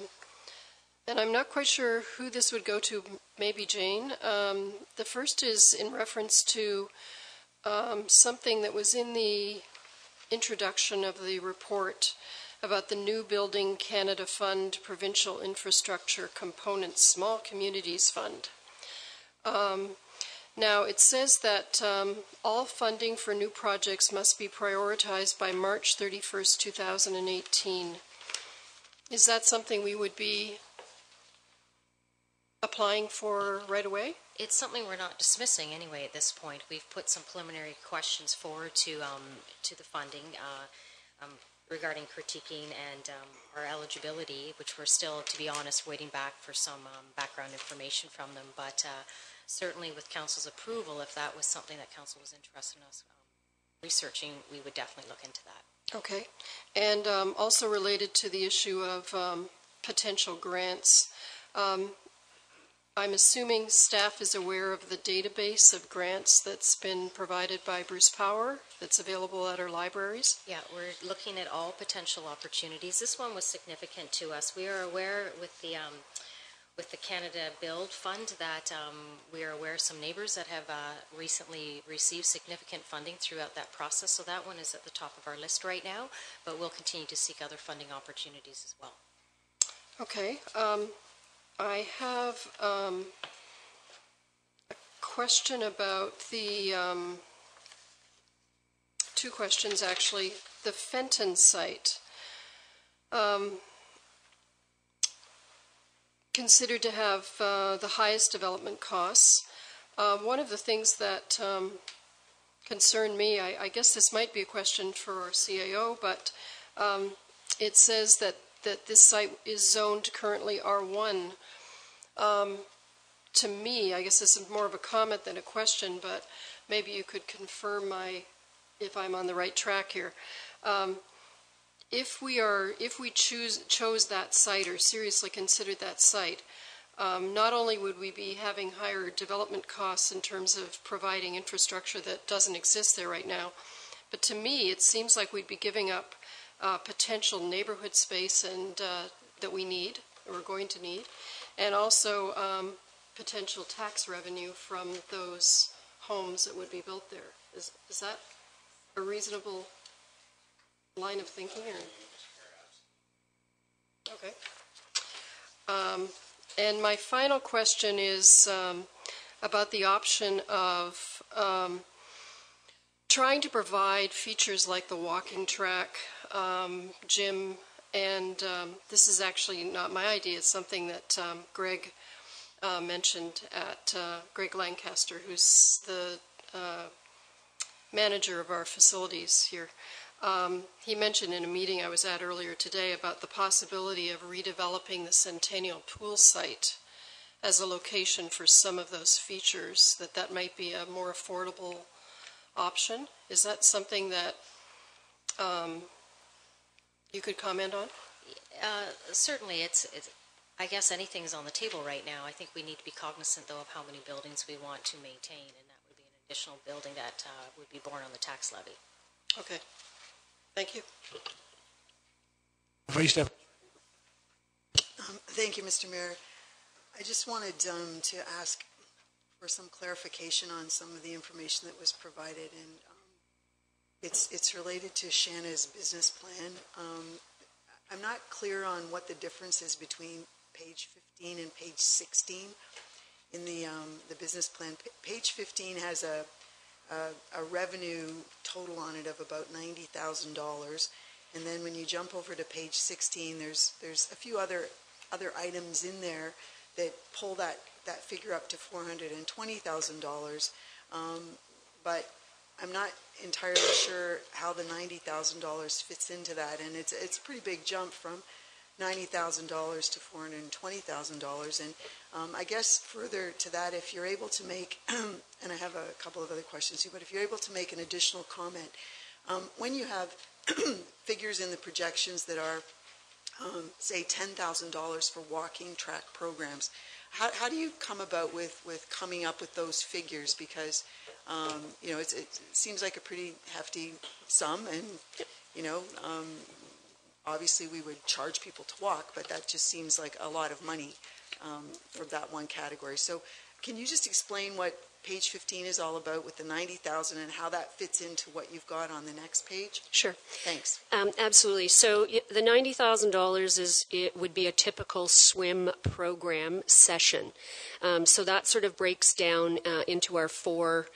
I'm not quite sure who this would go to, maybe Jane. The first is in reference to something that was in the introduction of the report about the New Building Canada Fund Provincial Infrastructure Component Small Communities Fund. Now, it says that all funding for new projects must be prioritized by March 31st, 2018. Is that something we would be applying for right away?
It's something we're not dismissing anyway at this point. We've put some preliminary questions forward to the funding regarding critiquing and our eligibility, which we're still, to be honest, waiting back for some background information from them. But certainly with Council's approval, if that was something that Council was interested in us researching, we would definitely look into that.
Okay. And also related to the issue of potential grants, I'm assuming staff is aware of the database of grants that's been provided by Bruce Power that's available at our libraries?
Yeah, we're looking at all potential opportunities. This one was significant to us. We are aware with the Canada Build Fund that we are aware of some neighbours that have recently received significant funding throughout that process. So that one is at the top of our list right now, but we'll continue to seek other funding opportunities as well.
Okay. I have a question about the, two questions actually. The Fenton site, considered to have the highest development costs. One of the things that concerned me, I guess this might be a question for our CAO, but it says that this site is zoned currently R1. To me, I guess this is more of a comment than a question, but maybe you could confirm if I'm on the right track here. If we chose that site or seriously considered that site, not only would we be having higher development costs in terms of providing infrastructure that doesn't exist there right now, but to me it seems like we'd be giving up potential neighborhood space and that we need, or we're going to need, and also potential tax revenue from those homes that would be built there. Is that a reasonable line of thinking? Or? Okay. And my final question is about the option of trying to provide features like the walking track, gym, and this is actually not my idea. It's something that Greg mentioned at Greg Lancaster, who's the manager of our facilities here. He mentioned in a meeting I was at earlier today about the possibility of redeveloping the Centennial Pool site as a location for some of those features, that might be a more affordable option. Is that something that you could comment on?
Certainly, it's I guess anything's on the table right now. I think we need to be cognizant, though, of how many buildings we want to maintain, and that would be an additional building that would be borne on the tax levy.
Okay. Thank you.
Vice Step.
Thank you, Mr. Mayor. I just wanted to ask for some clarification on some of the information that was provided, and it's related to Shanna's business plan. I'm not clear on what the difference is between page 15 and page 16 in the business plan. Page 15 has a revenue total on it of about $90,000, and then when you jump over to page 16, there's a few other items in there that pull that figure up to $420,000. But I'm not entirely sure how the $90,000 fits into that, and it's a pretty big jump from $90,000 to $420,000. And I guess further to that, if you're able to make, and I have a couple of other questions too, but if you're able to make an additional comment, when you have figures in the projections that are, say, $10,000 for walking track programs, how do you come about with coming up with those figures? Because it seems like a pretty hefty sum, and obviously we would charge people to walk, but that just seems like a lot of money for that one category. So can you just explain what page 15 is all about with the $90,000 and how that fits into what you've got on the next page?
Sure.
Thanks.
Absolutely. So the $90,000 would be a typical swim program session. So that sort of breaks down into our four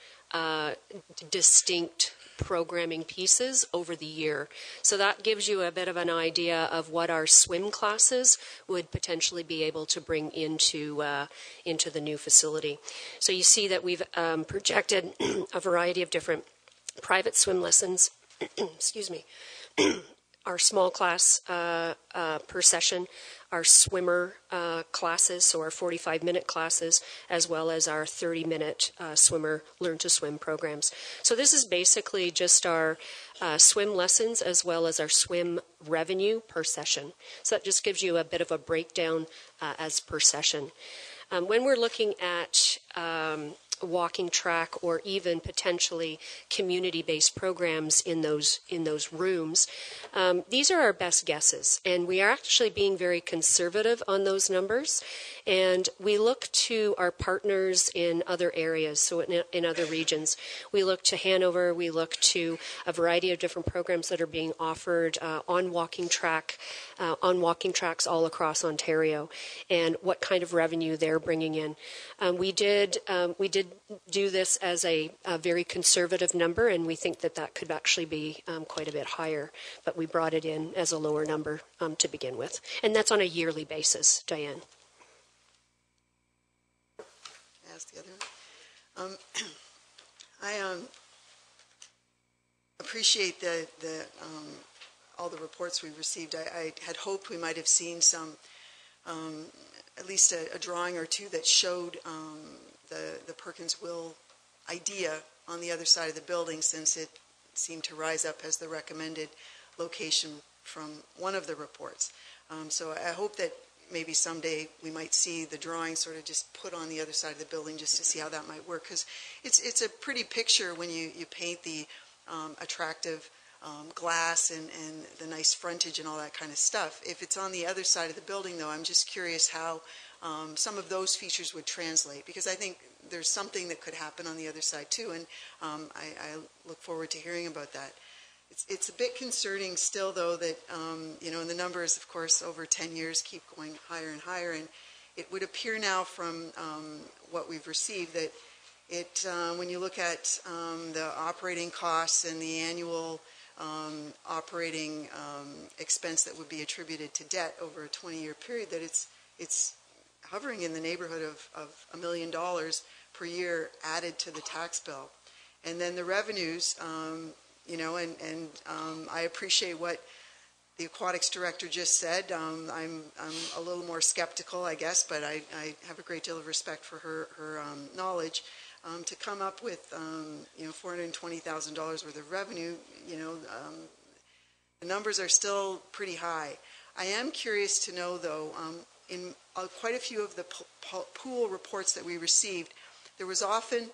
distinct programming pieces over the year. So that gives you a bit of an idea of what our swim classes would potentially be able to bring into the new facility. So you see that we've projected a variety of different private swim lessons, excuse me, our small class per session, our swimmer classes, so our 45-minute classes, as well as our 30-minute swimmer learn to swim programs. So this is basically just our swim lessons as well as our swim revenue per session. So that just gives you a bit of a breakdown as per session. When we're looking at walking track or even potentially community-based programs in those rooms, these are our best guesses, and we are actually being very conservative on those numbers, and we look to our partners in other areas, so in other regions. We look to Hanover, we look to a variety of different programs that are being offered on walking tracks all across Ontario, and what kind of revenue they're bringing in. We did do this as a very conservative number, and we think that could actually be quite a bit higher, but we brought it in as a lower number to begin with. And that's on a yearly basis, Diane.
Ask the other one. I appreciate the all the reports we received. I had hoped we might have seen some, at least a drawing or two that showed the Perkins Will idea on the other side of the building, since it seemed to rise up as the recommended location from one of the reports. So I hope that maybe someday we might see the drawing sort of just put on the other side of the building just to see how that might work, because it's a pretty picture when you paint the attractive glass and the nice frontage and all that kind of stuff. If it's on the other side of the building, though, I'm just curious how some of those features would translate, because I think there's something that could happen on the other side too, and I look forward to hearing about that. It's a bit concerning still, though, that and the numbers, of course, over 10 years keep going higher and higher, and it would appear now from what we've received that when you look at the operating costs and the annual operating expense that would be attributed to debt over a 20-year period, that it's hovering in the neighborhood of $1 million per year added to the tax bill. And then the revenues, I appreciate what the aquatics director just said. I'm a little more skeptical, I guess, but I have a great deal of respect for her knowledge. To come up with $420,000 worth of revenue, the numbers are still pretty high. I am curious to know, though, in quite a few of the pool reports that we received, there was often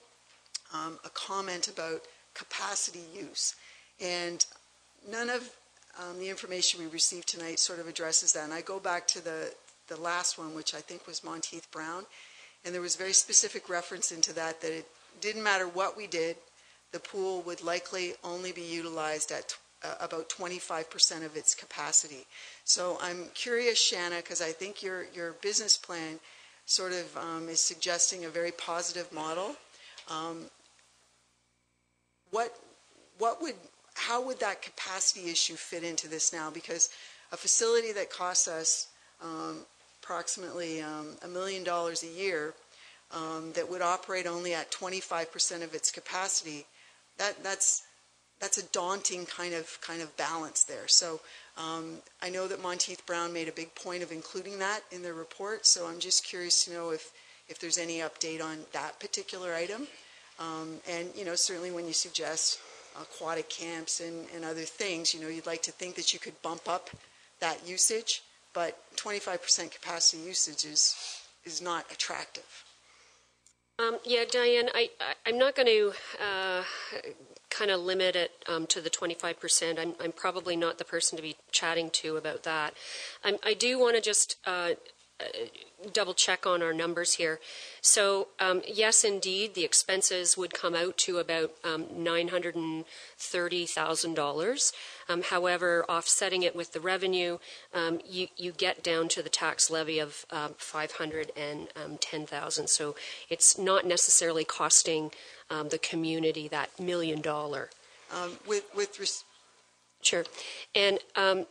a comment about capacity use, and none of the information we received tonight sort of addresses that. And I go back to the last one, which I think was Monteith Brown, and there was very specific reference into that it didn't matter what we did, the pool would likely only be utilized at about 25% of its capacity. So I'm curious, Shanna, because I think your business plan sort of is suggesting a very positive model. How would that capacity issue fit into this now? Because a facility that costs us approximately $1 million a year that would operate only at 25% of its capacity, that's a daunting kind of balance there. So I know that Monteith Brown made a big point of including that in their report, so I'm just curious to know if there's any update on that particular item. And, certainly when you suggest aquatic camps and other things, you'd like to think that you could bump up that usage, but 25% capacity usage is not attractive.
Diane, I'm not going to kind of limit it to the 25%. I'm probably not the person to be chatting to about that. I do want to just double check on our numbers here. So yes, indeed, the expenses would come out to about $930,000. However, offsetting it with the revenue, you get down to the tax levy of $510,000. So it's not necessarily costing the community that $1 million. Sure. And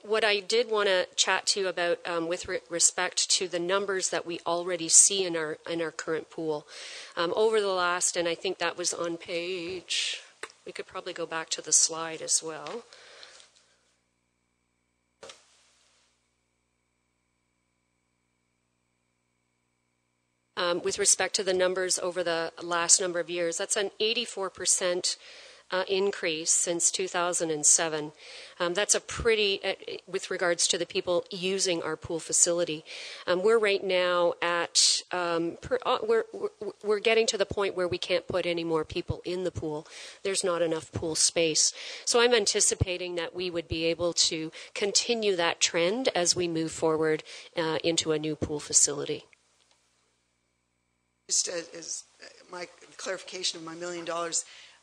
what I did want to chat to you about with respect to the numbers that we already see in our current pool. Over the last, and I think that was on page, we could probably go back to the slide as well. With respect to the numbers over the last number of years, that's an 84% increase since 2007. That's a pretty, with regards to the people using our pool facility. We're right now at, we're getting to the point where we can't put any more people in the pool. There's not enough pool space. So I'm anticipating that we would be able to continue that trend as we move forward into a new pool facility.
Just as my clarification of my $1 million,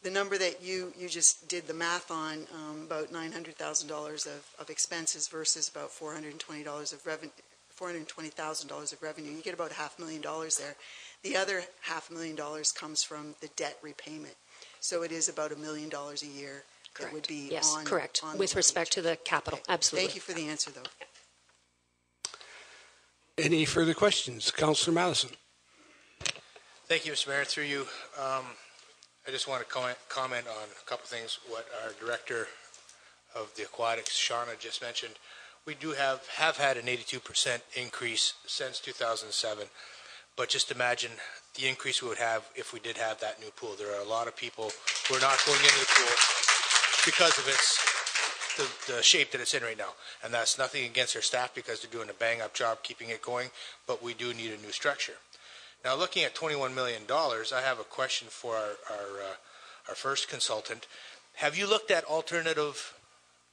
the number that you just did the math on, about $900,000 of expenses versus about $420,000 of revenue, you get about $500,000 there. The other $500,000 comes from the debt repayment. So it is about $1 million a year.
Correct.
That would be
yes,
on,
correct.
on
with respect to the capital,
okay.
Absolutely.
Thank you for the answer, though.
Any further questions? Councillor Madison.
Thank you, Mr. Mayor. Through you, I just want to comment on a couple of things. What our director of the aquatics, Shauna, just mentioned. We do have had an 82% increase since 2007. But just imagine the increase we would have if we did have that new pool. There are a lot of people who are not going into the pool because of the shape that it's in right now. And that's nothing against their staff because they're doing a bang-up job keeping it going. But we do need a new structure. Now, looking at $21 million, I have a question for our first consultant. Have you looked at alternative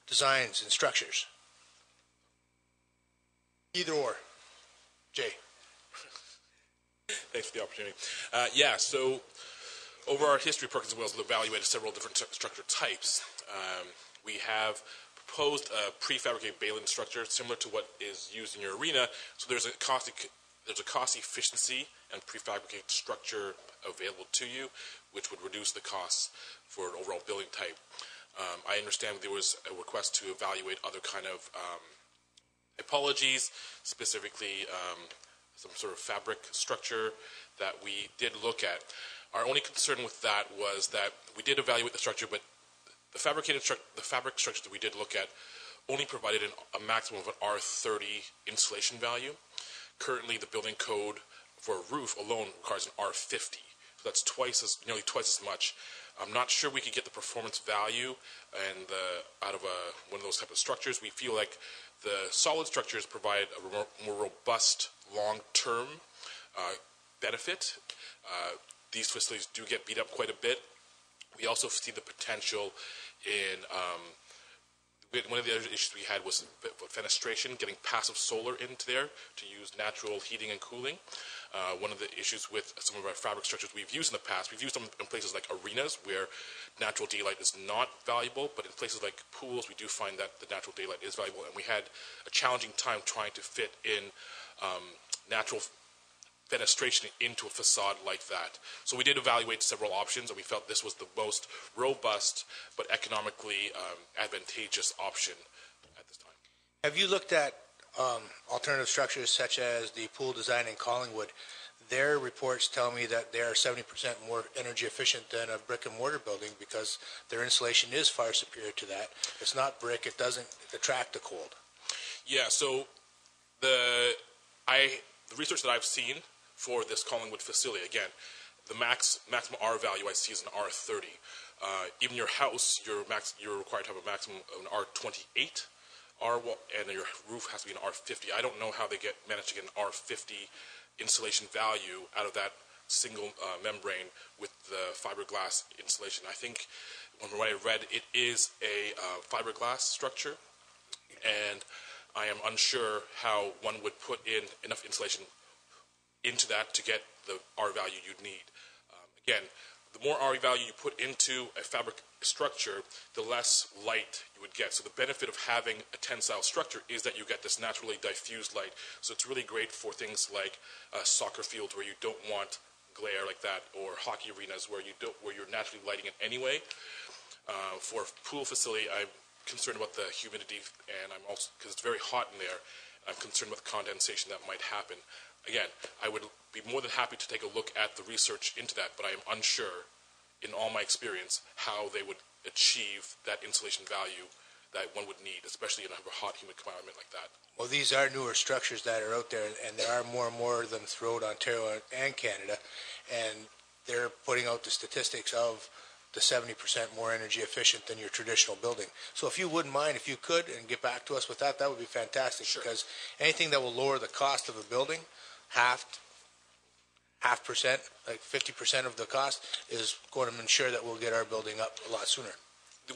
designs and structures? Either or. Jay.
Thanks for the opportunity. So over our history, Perkins Wells has evaluated several different structure types. We have proposed a prefabricated baling structure similar to what is used in your arena. So there's a cost efficiency and prefabricated structure available to you, which would reduce the costs for an overall building type. I understand there was a request to evaluate other kind of typologies, specifically some sort of fabric structure that we did look at. Our only concern with that was that we did evaluate the structure, but the fabric structure that we did look at only provided a maximum of an R30 insulation value. Currently, the building code for a roof alone requires an R50. So that's nearly twice as much. I'm not sure we could get the performance value and out of one of those type of structures. We feel like the solid structures provide a more robust long-term benefit. These facilities do get beat up quite a bit. We also see the potential in one of the other issues we had was fenestration, getting passive solar into there to use natural heating and cooling. One of the issues with some of our fabric structures we've used in the past, we've used them in places like arenas where natural daylight is not valuable, but in places like pools, we do find that the natural daylight is valuable, and we had a challenging time trying to fit in natural fenestration into a facade like that. So we did evaluate several options, and we felt this was the most robust but economically advantageous option at this time.
Have you looked at alternative structures such as the pool design in Collingwood, their reports tell me that they are 70% more energy efficient than a brick and mortar building because their insulation is far superior to that. It's not brick, it doesn't attract the cold.
Yeah, so the research that I've seen for this Collingwood facility, again, the maximum R value I see is an R30. Even your house, you're required to have a maximum of an R28, and your roof has to be an R50. I don't know how they manage to get an R50 insulation value out of that single membrane with the fiberglass insulation. I think, from what I read, it is a fiberglass structure, and I am unsure how one would put in enough insulation into that to get the R value you'd need. Again, the more R value you put into a fabric structure, the less light you would get. So the benefit of having a tensile structure is that you get this naturally diffused light. So it's really great for things like soccer fields where you don't want glare like that, or hockey arenas where you're naturally lighting it anyway. For a pool facility, I'm concerned about the humidity, and I'm also, because it's very hot in there, I'm concerned about the condensation that might happen. Again, I would be more than happy to take a look at the research into that, but I am unsure, in all my experience, how they would achieve that insulation value that one would need, especially in a hot, humid environment like that.
Well, these are newer structures that are out there, and there are more and more of them throughout Ontario and Canada, and they're putting out the statistics of the 70% more energy efficient than your traditional building. So if you wouldn't mind, if you could, and get back to us with that, that would be fantastic. Sure. Because anything that will lower the cost of a building, half percent, like 50% of the cost, is going to ensure that we'll get our building up a lot sooner.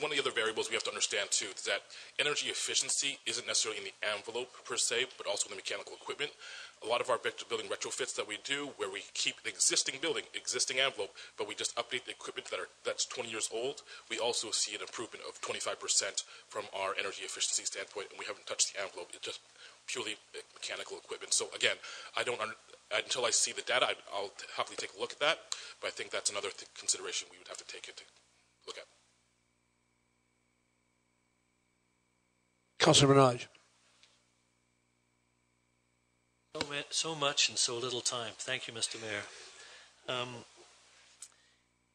One of the other variables we have to understand too is that energy efficiency isn't necessarily in the envelope per se, but also in the mechanical equipment. A lot of our building retrofits that we do, where we keep the existing building, existing envelope, but we just update the equipment that's 20 years old, we also see an improvement of 25% from our energy efficiency standpoint, and we haven't touched the envelope. It's just purely mechanical equipment. So again, until I see the data, I'll happily take a look at that, but I think that's another consideration we would have to take into look at.
Councillor Minaj.
So much in so little time. Thank you, Mr. Mayor.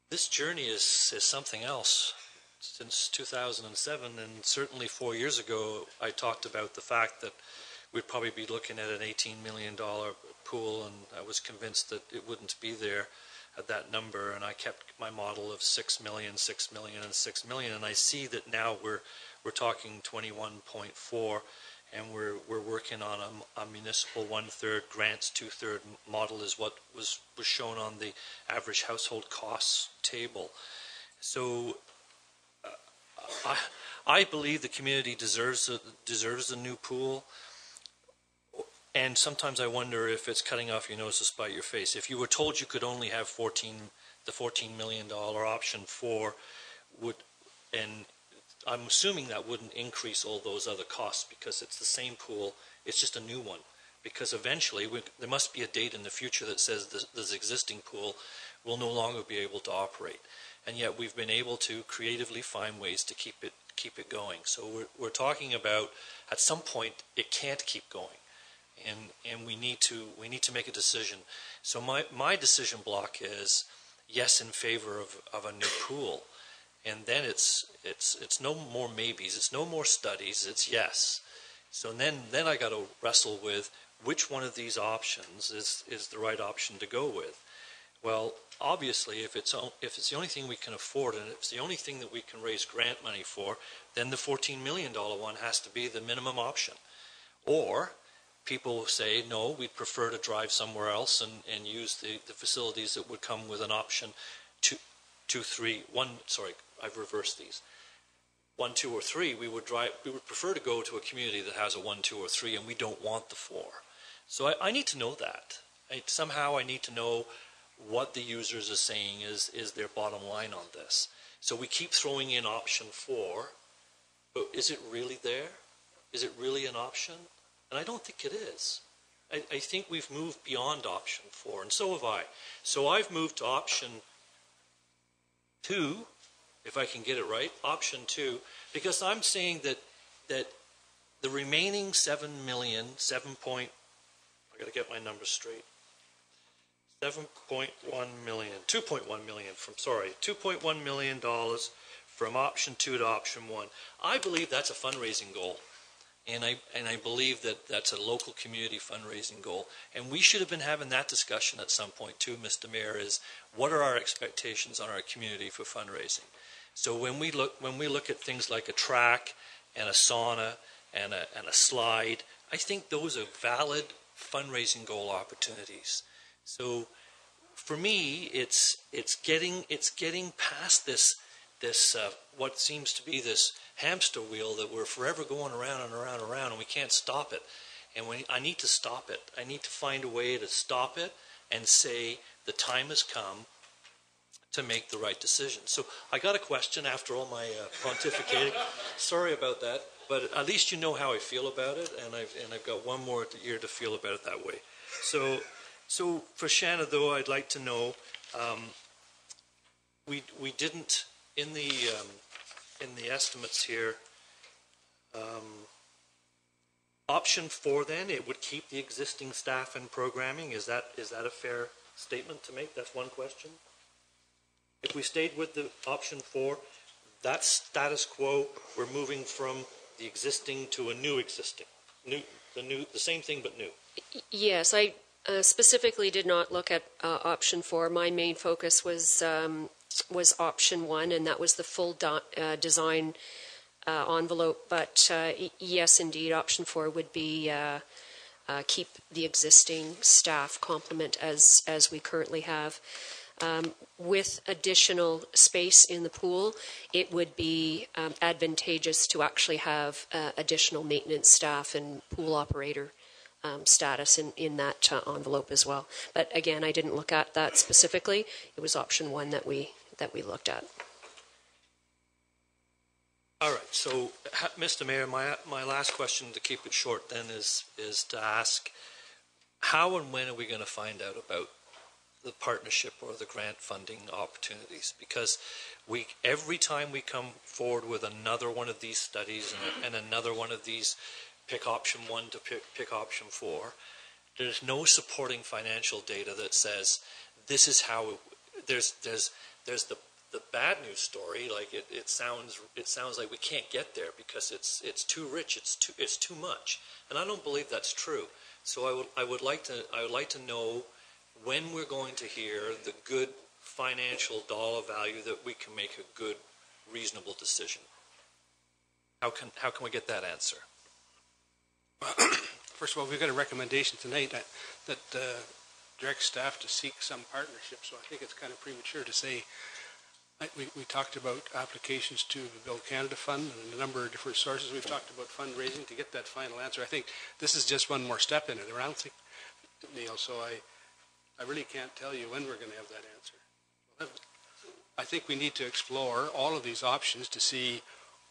This journey is something else. Since 2007, and certainly 4 years ago, I talked about the fact that we'd probably be looking at an $18 million pool, and I was convinced that it wouldn't be there at that number, and I kept my model of 6 million, 6 million, and 6 million, and I see that now we're talking 21.4, and we're working on a municipal 1/3, grants 2/3 model is what was shown on the average household costs table. So I believe the community deserves a new pool. And sometimes I wonder if it's cutting off your nose to spite your face. If you were told you could only have the $14 million option 4, and I'm assuming that wouldn't increase all those other costs because it's the same pool, it's just a new one. Because eventually there must be a date in the future that says this existing pool will no longer be able to operate. And yet we've been able to creatively find ways to keep it going. So we're talking about at some point it can't keep going. And we need to make a decision. So my decision block is yes in favor of a new pool, and then it's no more maybes, it's no more studies, it's yes. So then I got to wrestle with which one of these options is the right option to go with. Well, obviously, if it's the only thing we can afford, and if it's the only thing that we can raise grant money for, then the $14 million one has to be the minimum option. Or people say, no, we'd prefer to drive somewhere else and use the facilities that would come with an option 2, 3, 1, sorry, I've reversed these. 1, 2, or 3, we would prefer to go to a community that has a 1, 2, or 3, and we don't want the 4. So I need to know that. Somehow I need to know what the users are saying is their bottom line on this. So we keep throwing in option 4, but is it really there? Is it really an option? And I don't think it is. I think we've moved beyond option 4, and so have I. So I've moved to option 2, if I can get it right, option 2, because I'm saying that the remaining 7 million, 7 point, I got to get my numbers straight. 7.1 million, 2.1 million from, sorry, $2.1 million from option 2 to option 1. I believe that's a fundraising goal. And I believe that that's a local community fundraising goal. And we should have been having that discussion at some point too, Mr. Mayor, is what are our expectations on our community for fundraising? So when we look at things like a track and a sauna and a slide, I think those are valid fundraising goal opportunities. So for me, it's getting past this what seems to be this hamster wheel that we're forever going around and around and around, and we can't stop it. And I need to stop it. I need to find a way to stop it and say the time has come to make the right decision. So I got a question after all my pontificating. Sorry about that, but at least you know how I feel about it, and I've got one more year to feel about it that way. So for Shanna, though, I'd like to know, we didn't in the estimates here. Option 4, then, it would keep the existing staff and programming. Is that a fair statement to make? That's one question. If we stayed with the option 4, that's status quo. We're moving from the existing to a new existing, the same thing but new.
Yes, I specifically did not look at option 4. My main focus was option 1, and that was the full design envelope. But yes, indeed, option 4 would be keep the existing staff complement as we currently have. With additional space in the pool, it would be advantageous to actually have additional maintenance staff and pool operator status in that envelope as well. But again, I didn't look at that specifically. It was option 1 that we looked at.
All right. So, Mr. Mayor, my last question, to keep it short, then, is to ask, how and when are we going to find out about the partnership or the grant funding opportunities? Because every time we come forward with another one of these studies and another one of these, pick option 1 to pick option 4, there's no supporting financial data that says this is how there's the bad news story. Like it sounds like we can't get there because it's too rich, it's too much, and I don't believe that's true. So I would like to know when we're going to hear the good financial dollar value that we can make a good, reasonable decision. How can we get that answer?
First of all, we've got a recommendation tonight that directs staff to seek some partnership, so I think it's kind of premature to say. We talked about applications to the Build Canada Fund and a number of different sources. We've talked about fundraising to get that final answer. I think this is just one more step in it. I don't think, Neil, so I really can't tell you when we're going to have that answer. I think we need to explore all of these options to see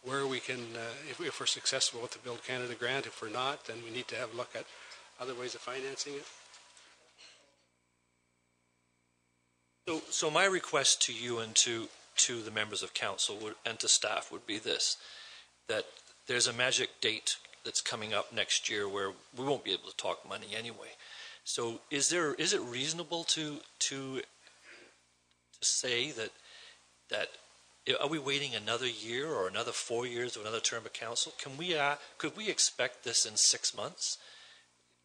where we can, if we're successful with the Build Canada grant. If we're not, then we need to have a look at other ways of financing it.
So my request to you and to the members of council and to staff would be this, that there's a magic date that's coming up next year where we won't be able to talk money anyway. So is it reasonable to say that are we waiting another year or another 4 years or another term of council? Could we expect this in 6 months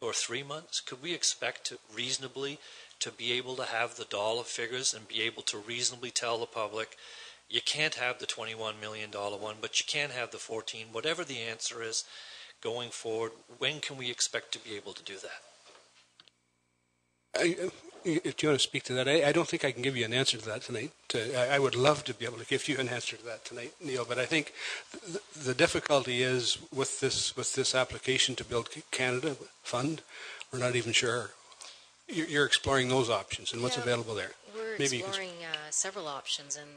or 3 months? Could we expect reasonably to be able to have the dollar figures and be able to reasonably tell the public, you can't have the $21 million one, but you can have the 14, whatever the answer is going forward? When can we expect to be able to do that?
If you want to speak to that, I don't think I can give you an answer to that tonight. I would love to be able to give you an answer to that tonight, Neil, but I think the difficulty is with this application to Build Canada Fund, we're not even sure. You're exploring those options and what's available there.
We're exploring several options, and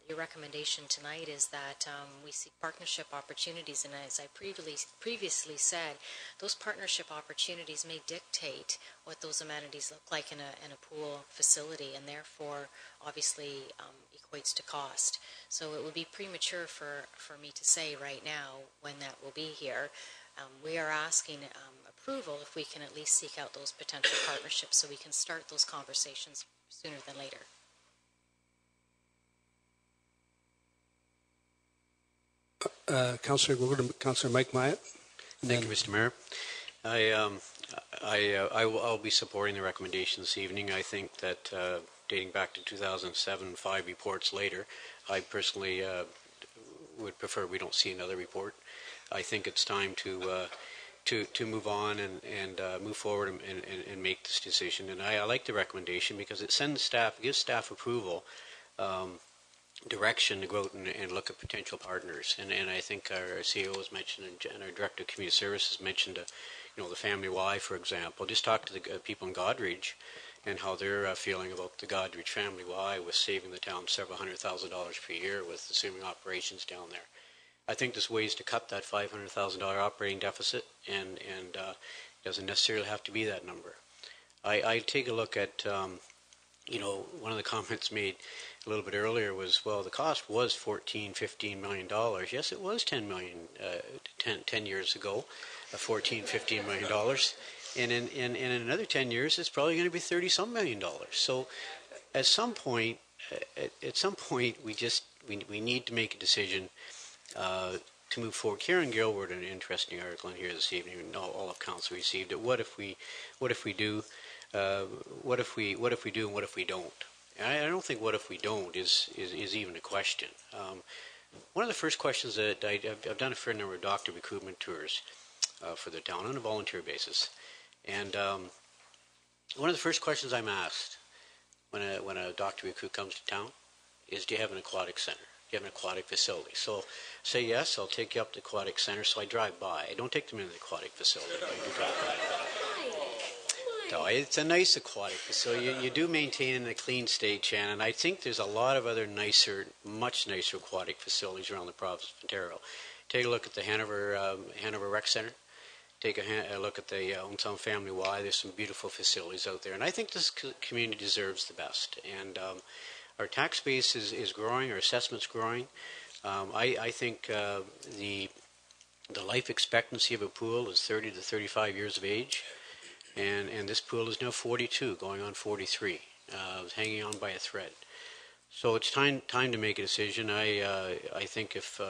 your recommendation tonight is that we seek partnership opportunities. And as I previously said, those partnership opportunities may dictate what those amenities look like in a pool facility, and therefore, obviously, equates to cost. So it would be premature for me to say right now when that will be here. We are asking approval if we can at least seek out those potential partnerships so we can start those conversations sooner than later.
Councillor, we'll go to Councillor Mike Myatt.
Thank you, Mr. Mayor. I'll be supporting the recommendation this evening. I think that dating back to 2007, 5 reports later, I personally would prefer we don't see another report. I think it's time to move on and move forward and make this decision. And I like the recommendation because it gives staff approval, direction to go out and look at potential partners. And I think our CEO has mentioned and our Director of Community Services mentioned, the Family Y, for example. Just talk to the people in Goderich and how they're feeling about the Goderich Family Y with saving the town several $100,000 per year with assuming operations down there. I think there's ways to cut that $500,000 operating deficit, and it doesn't necessarily have to be that number. I take a look at, one of the comments made a little bit earlier was, well, the cost was $14-15 million. Yes, it was 10 years ago, $14-15 million. And in another 10 years, it's probably going to be $30-some million. So at some point, we need to make a decision to move forward. Karen Gill wrote an interesting article in here this evening. All of council received it. What if we do? What if we do, and what if we don't? And I don't think what if we don't is even a question. One of the first questions that I've done a fair number of doctor recruitment tours for the town on a volunteer basis, and one of the first questions I'm asked when a doctor recruit comes to town is, do you have an aquatic center? Do you have an aquatic facility? So say yes, I'll take you up to the aquatic center. So I drive by. I don't take them into the aquatic facility. I do drive by. No, it's a nice aquatic facility. You do maintain it in a clean state, Shannon. I think there's a lot of other much nicer aquatic facilities around the province of Ontario. Take a look at the Hanover Rec Center. Take a look at the Hometown Family Y. There's some beautiful facilities out there. And I think this community deserves the best. And our tax base is growing. Our assessment's growing. I think the life expectancy of a pool is 30 to 35 years of age. And this pool is now 42, going on 43, hanging on by a thread. So it's time to make a decision. I think if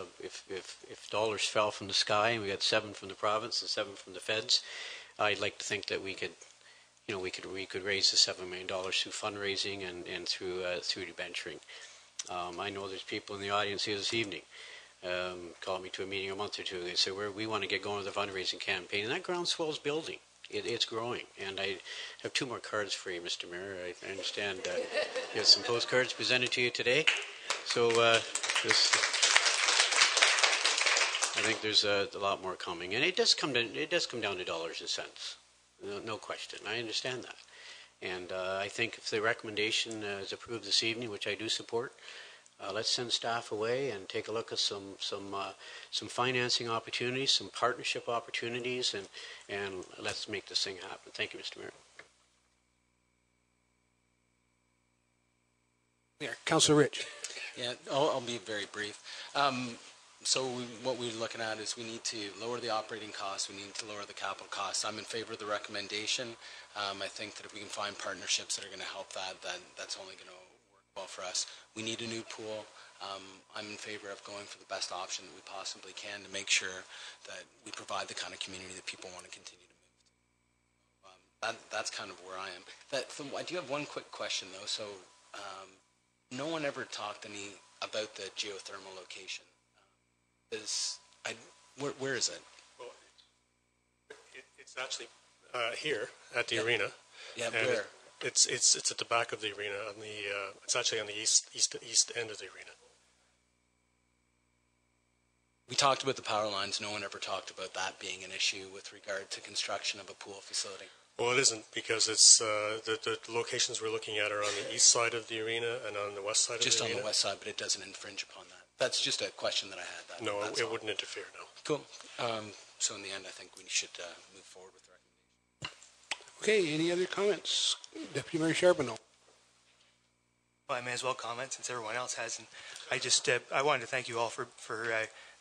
dollars fell from the sky and we got 7 from the province and 7 from the feds, I'd like to think that we could raise the $7 million through fundraising and through debenturing. I know there's people in the audience here this evening. Called me to a meeting a month or two. They said we want to get going with the fundraising campaign, and that groundswell's building. It's growing, and I have 2 more cards for you, Mr. Mayor. I understand you have some postcards presented to you today. So I think there's a lot more coming, and it does come down to dollars and cents, no question. I understand that, and I think if the recommendation is approved this evening, which I do support, let's send staff away and take a look at some financing opportunities, some partnership opportunities, and let's make this thing happen. Thank you, Mr. Mayor.
Yeah, Councillor Rich.
Yeah, I'll be very brief. What we're looking at is we need to lower the operating costs. We need to lower the capital costs. I'm in favor of the recommendation. I think that if we can find partnerships that are going to help that's only going to well for us. We need a new pool. I'm in favor of going for the best option that we possibly can to make sure that we provide the kind of community that people want to continue to move to. That's kind of where I am. I do have one quick question though. So no one ever talked about the geothermal location. Where is it?
Well, it's actually here at the arena.
Yeah, where?
It's at the back of the arena. It's actually on the east end of the arena.
We talked about the power lines. No one ever talked about that being an issue with regard to construction of a pool facility.
Well, it isn't, because it's the locations we're looking at are on the east side of the arena and on the west side of the arena.
Just on the west side, but it doesn't infringe upon that. That's just a question that I had.
No, it wouldn't interfere, no.
Cool. So in the end, I think we should move forward with the recommendation.
Okay, any other comments? Deputy Mayor Charbonneau.
Well, I may as well comment since everyone else has. And I wanted to thank you all for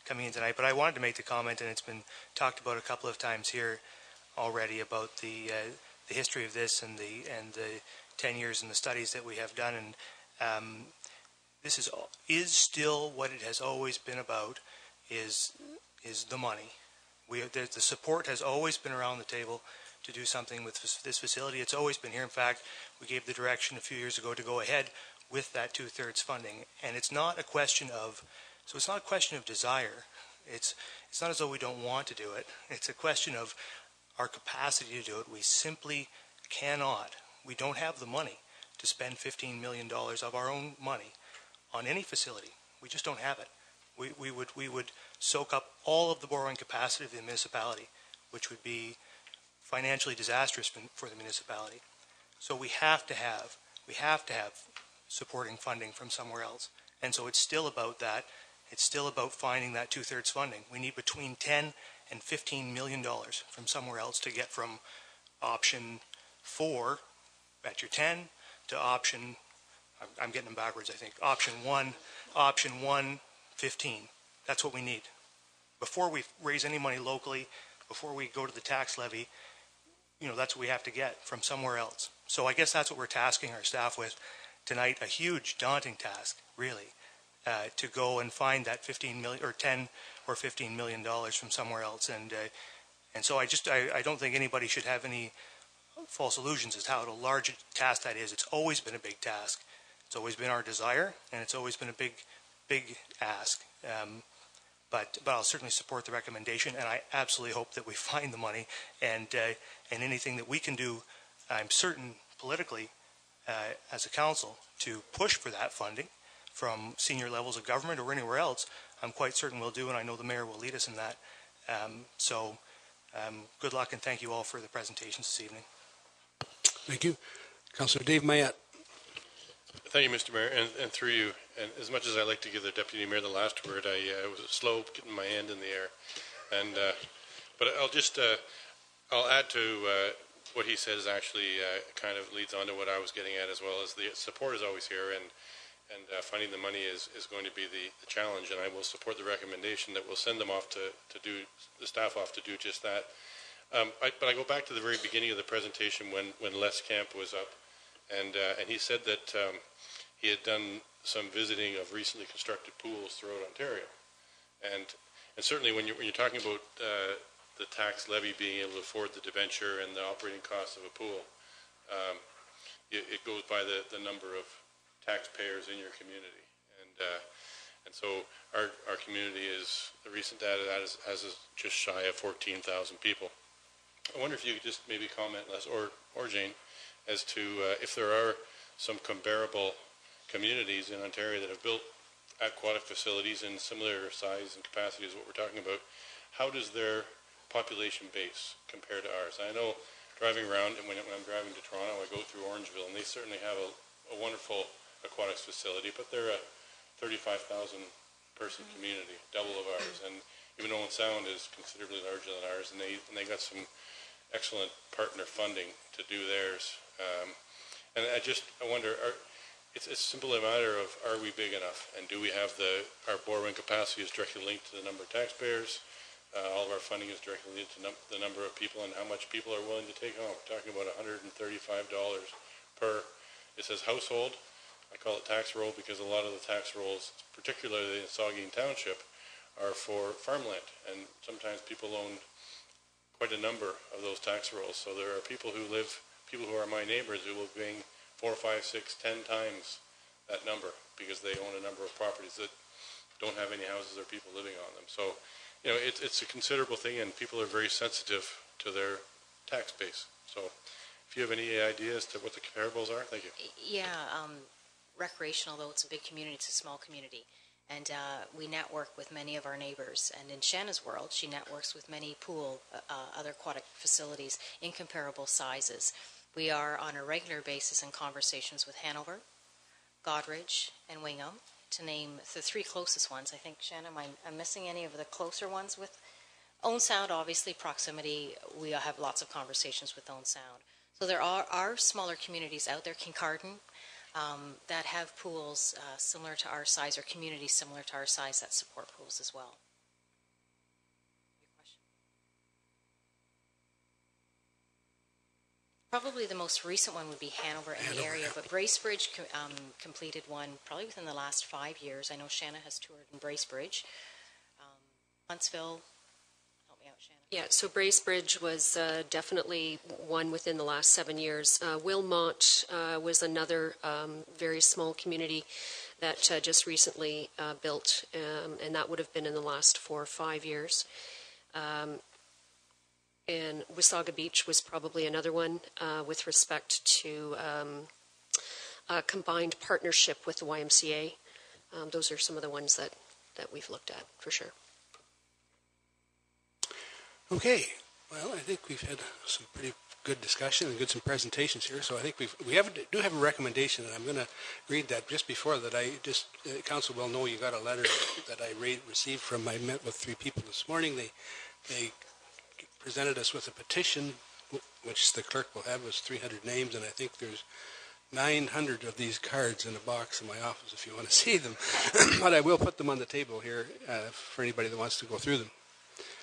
coming in tonight, but I wanted to make the comment, and it's been talked about a couple of times here already about the history of this and the 10 years and the studies that we have done, and this is still what it has always been about, is the money. The support has always been around the table to do something with this facility. It's always been here. In fact, we gave the direction a few years ago to go ahead with that 2/3 funding, and it's not a question of desire. It's not as though we don't want to do it. It's a question of our capacity to do it. We simply cannot. We don't have the money to spend $15 million of our own money on any facility. We just don't have it. We would soak up all of the borrowing capacity of the municipality, which would be financially disastrous for the municipality. So we have to have supporting funding from somewhere else. And so it's still about that. It's still about finding that 2/3 funding. We need between $10 and $15 million from somewhere else to get from option 4 at your 10 to option, I'm getting them backwards, I think, option 1, 15. That's what we need. Before we raise any money locally, before we go to the tax levy, that's what we have to get from somewhere else. So I guess that's what we're tasking our staff with tonight, a huge, daunting task, really, to go and find that 15 million or 10 or 15 million dollars from somewhere else. And so I don't think anybody should have any false illusions as to how large a task that is. It's always been a big task. It's always been our desire, and it's always been a big ask. But I'll certainly support the recommendation, and I absolutely hope that we find the money, and anything that we can do, I'm certain politically, as a council, to push for that funding from senior levels of government or anywhere else, I'm quite certain we'll do, and I know the mayor will lead us in that. So good luck, and thank you all for the presentations this evening.
Thank you. Councillor Dave Mayette.
Thank you, Mr. Mayor, and through you. And as much as I like to give the Deputy Mayor the last word, I was slow getting my hand in the air. And but I'll add to what he says. Actually, kind of leads on to what I was getting at as well. As the support is always here, and finding the money is going to be the challenge. And I will support the recommendation that we'll send them off to do the staff off to do just that. But I go back to the very beginning of the presentation when Les Camp was up. And he said that he had done some visiting of recently constructed pools throughout Ontario, and certainly when you're talking about the tax levy being able to afford the debenture and the operating costs of a pool, it goes by the number of taxpayers in your community, and so our community is, the recent data has just shy of 14,000 people. I wonder if you could just maybe comment, Les or Jane, as to if there are some comparable communities in Ontario that have built aquatic facilities in similar size and capacity as what we're talking about. How does their population base compare to ours? I know driving around, and when I'm driving to Toronto, I go through Orangeville, and they certainly have a wonderful aquatics facility, but they're a 35,000 person community, double of ours. And even Owen Sound is considerably larger than ours, and they got some excellent partner funding to do theirs. And I wonder, it's simply a matter of, are we big enough, and do we have our borrowing capacity is directly linked to the number of taxpayers. All of our funding is directly linked to the number of people and how much people are willing to take home. We're talking about $135 per, it says household. I call it tax roll because a lot of the tax rolls, particularly in Saugeen Township, are for farmland, and sometimes people own quite a number of those tax rolls. So there are people who are my neighbors who will be paying 4, 5, 6, 10 times that number because they own a number of properties that don't have any houses or people living on them. So, it's a considerable thing, and people are very sensitive to their tax base. So if you have any ideas to what the comparables are, thank you.
Yeah, recreational, though it's a big community, it's a small community. And we network with many of our neighbors. And in Shanna's world, she networks with many other aquatic facilities in comparable sizes. We are on a regular basis in conversations with Hanover, Goderich, and Wingham, to name the 3 closest ones. I think, Shanna, I'm missing any of the closer ones with Owen Sound, obviously, proximity. We have lots of conversations with Owen Sound. So there are smaller communities out there, Kincardine, that have pools similar to our size, or communities similar to our size that support pools as well. Probably the most recent one would be Hanover in the area, but Bracebridge completed one probably within the last 5 years. I know Shanna has toured in Bracebridge. Huntsville, help me out, Shanna.
Yeah, so Bracebridge was definitely one within the last 7 years. Wilmot was another very small community that just recently built, and that would have been in the last 4 or 5 years. And Wasaga Beach was probably another one with respect to a combined partnership with the YMCA. Those are some of the ones that we've looked at, for sure.
Okay. Well, I think we've had some pretty good discussion and some presentations here. So I think we do have a recommendation, and I'm going to read that just before that. Council will know you got a letter that I received from. I met with 3 people this morning. They presented us with a petition, which the clerk will have as 300 names, and I think there's 900 of these cards in a box in my office if you want to see them. But I will put them on the table here for anybody that wants to go through them.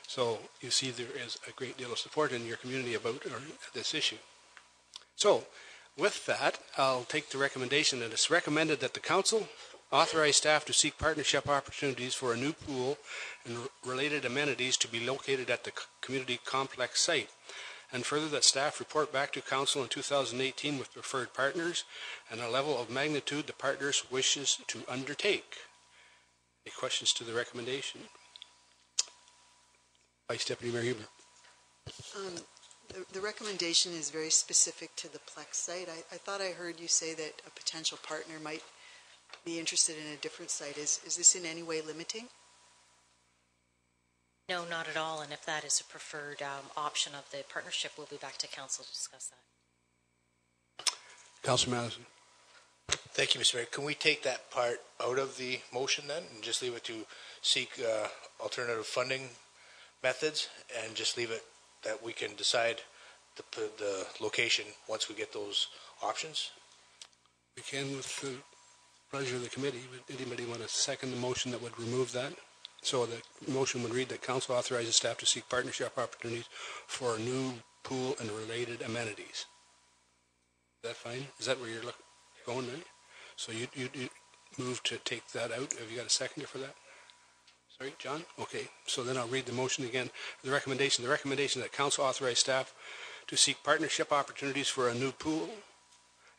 So you see there is a great deal of support in your community about this issue. So with that, I'll take the recommendation that it's recommended that the council authorize staff to seek partnership opportunities for a new pool and related amenities to be located at the community complex site. And further, that staff report back to council in 2018 with preferred partners and a level of magnitude the partners wishes to undertake. Any questions to the recommendation? Vice Deputy Mayor Huber.
The recommendation is very specific to the Plex site. I thought I heard you say that a potential partner might be interested in a different site. Is this in any way limiting?
No, not at all. And if that is a preferred option of the partnership, we'll be back to council to discuss that.
Councillor Madison.
Thank you, Mr. Mayor. Can we take that part out of the motion then and just leave it to seek alternative funding methods and just leave it that we can decide the location once we get those options?
We can with the pleasure of the committee. Would anybody want to second the motion that would remove that? So the motion would read that council authorizes staff to seek partnership opportunities for a new pool and related amenities. Is that fine? Is that where you're going then? So you move to take that out. Have you got a seconder for that? Sorry, John? Okay. So then I'll read the motion again. The recommendation that council authorize staff to seek partnership opportunities for a new pool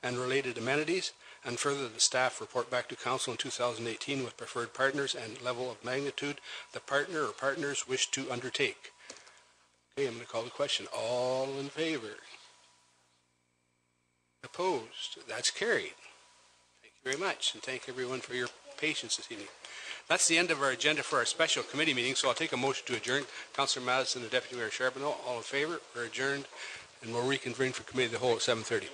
and related amenities, and further the staff report back to council in 2018 with preferred partners and level of magnitude the partner or partners wish to undertake. Okay, I'm going to call the question. All in favor? Opposed? That's carried. Thank you very much, and thank everyone for your patience this evening. That's the end of our agenda for our special committee meeting, so I'll take a motion to adjourn. Councillor Madison and Deputy Mayor Charbonneau, all in favor? We're adjourned, and we'll reconvene for committee of the whole at 7:30.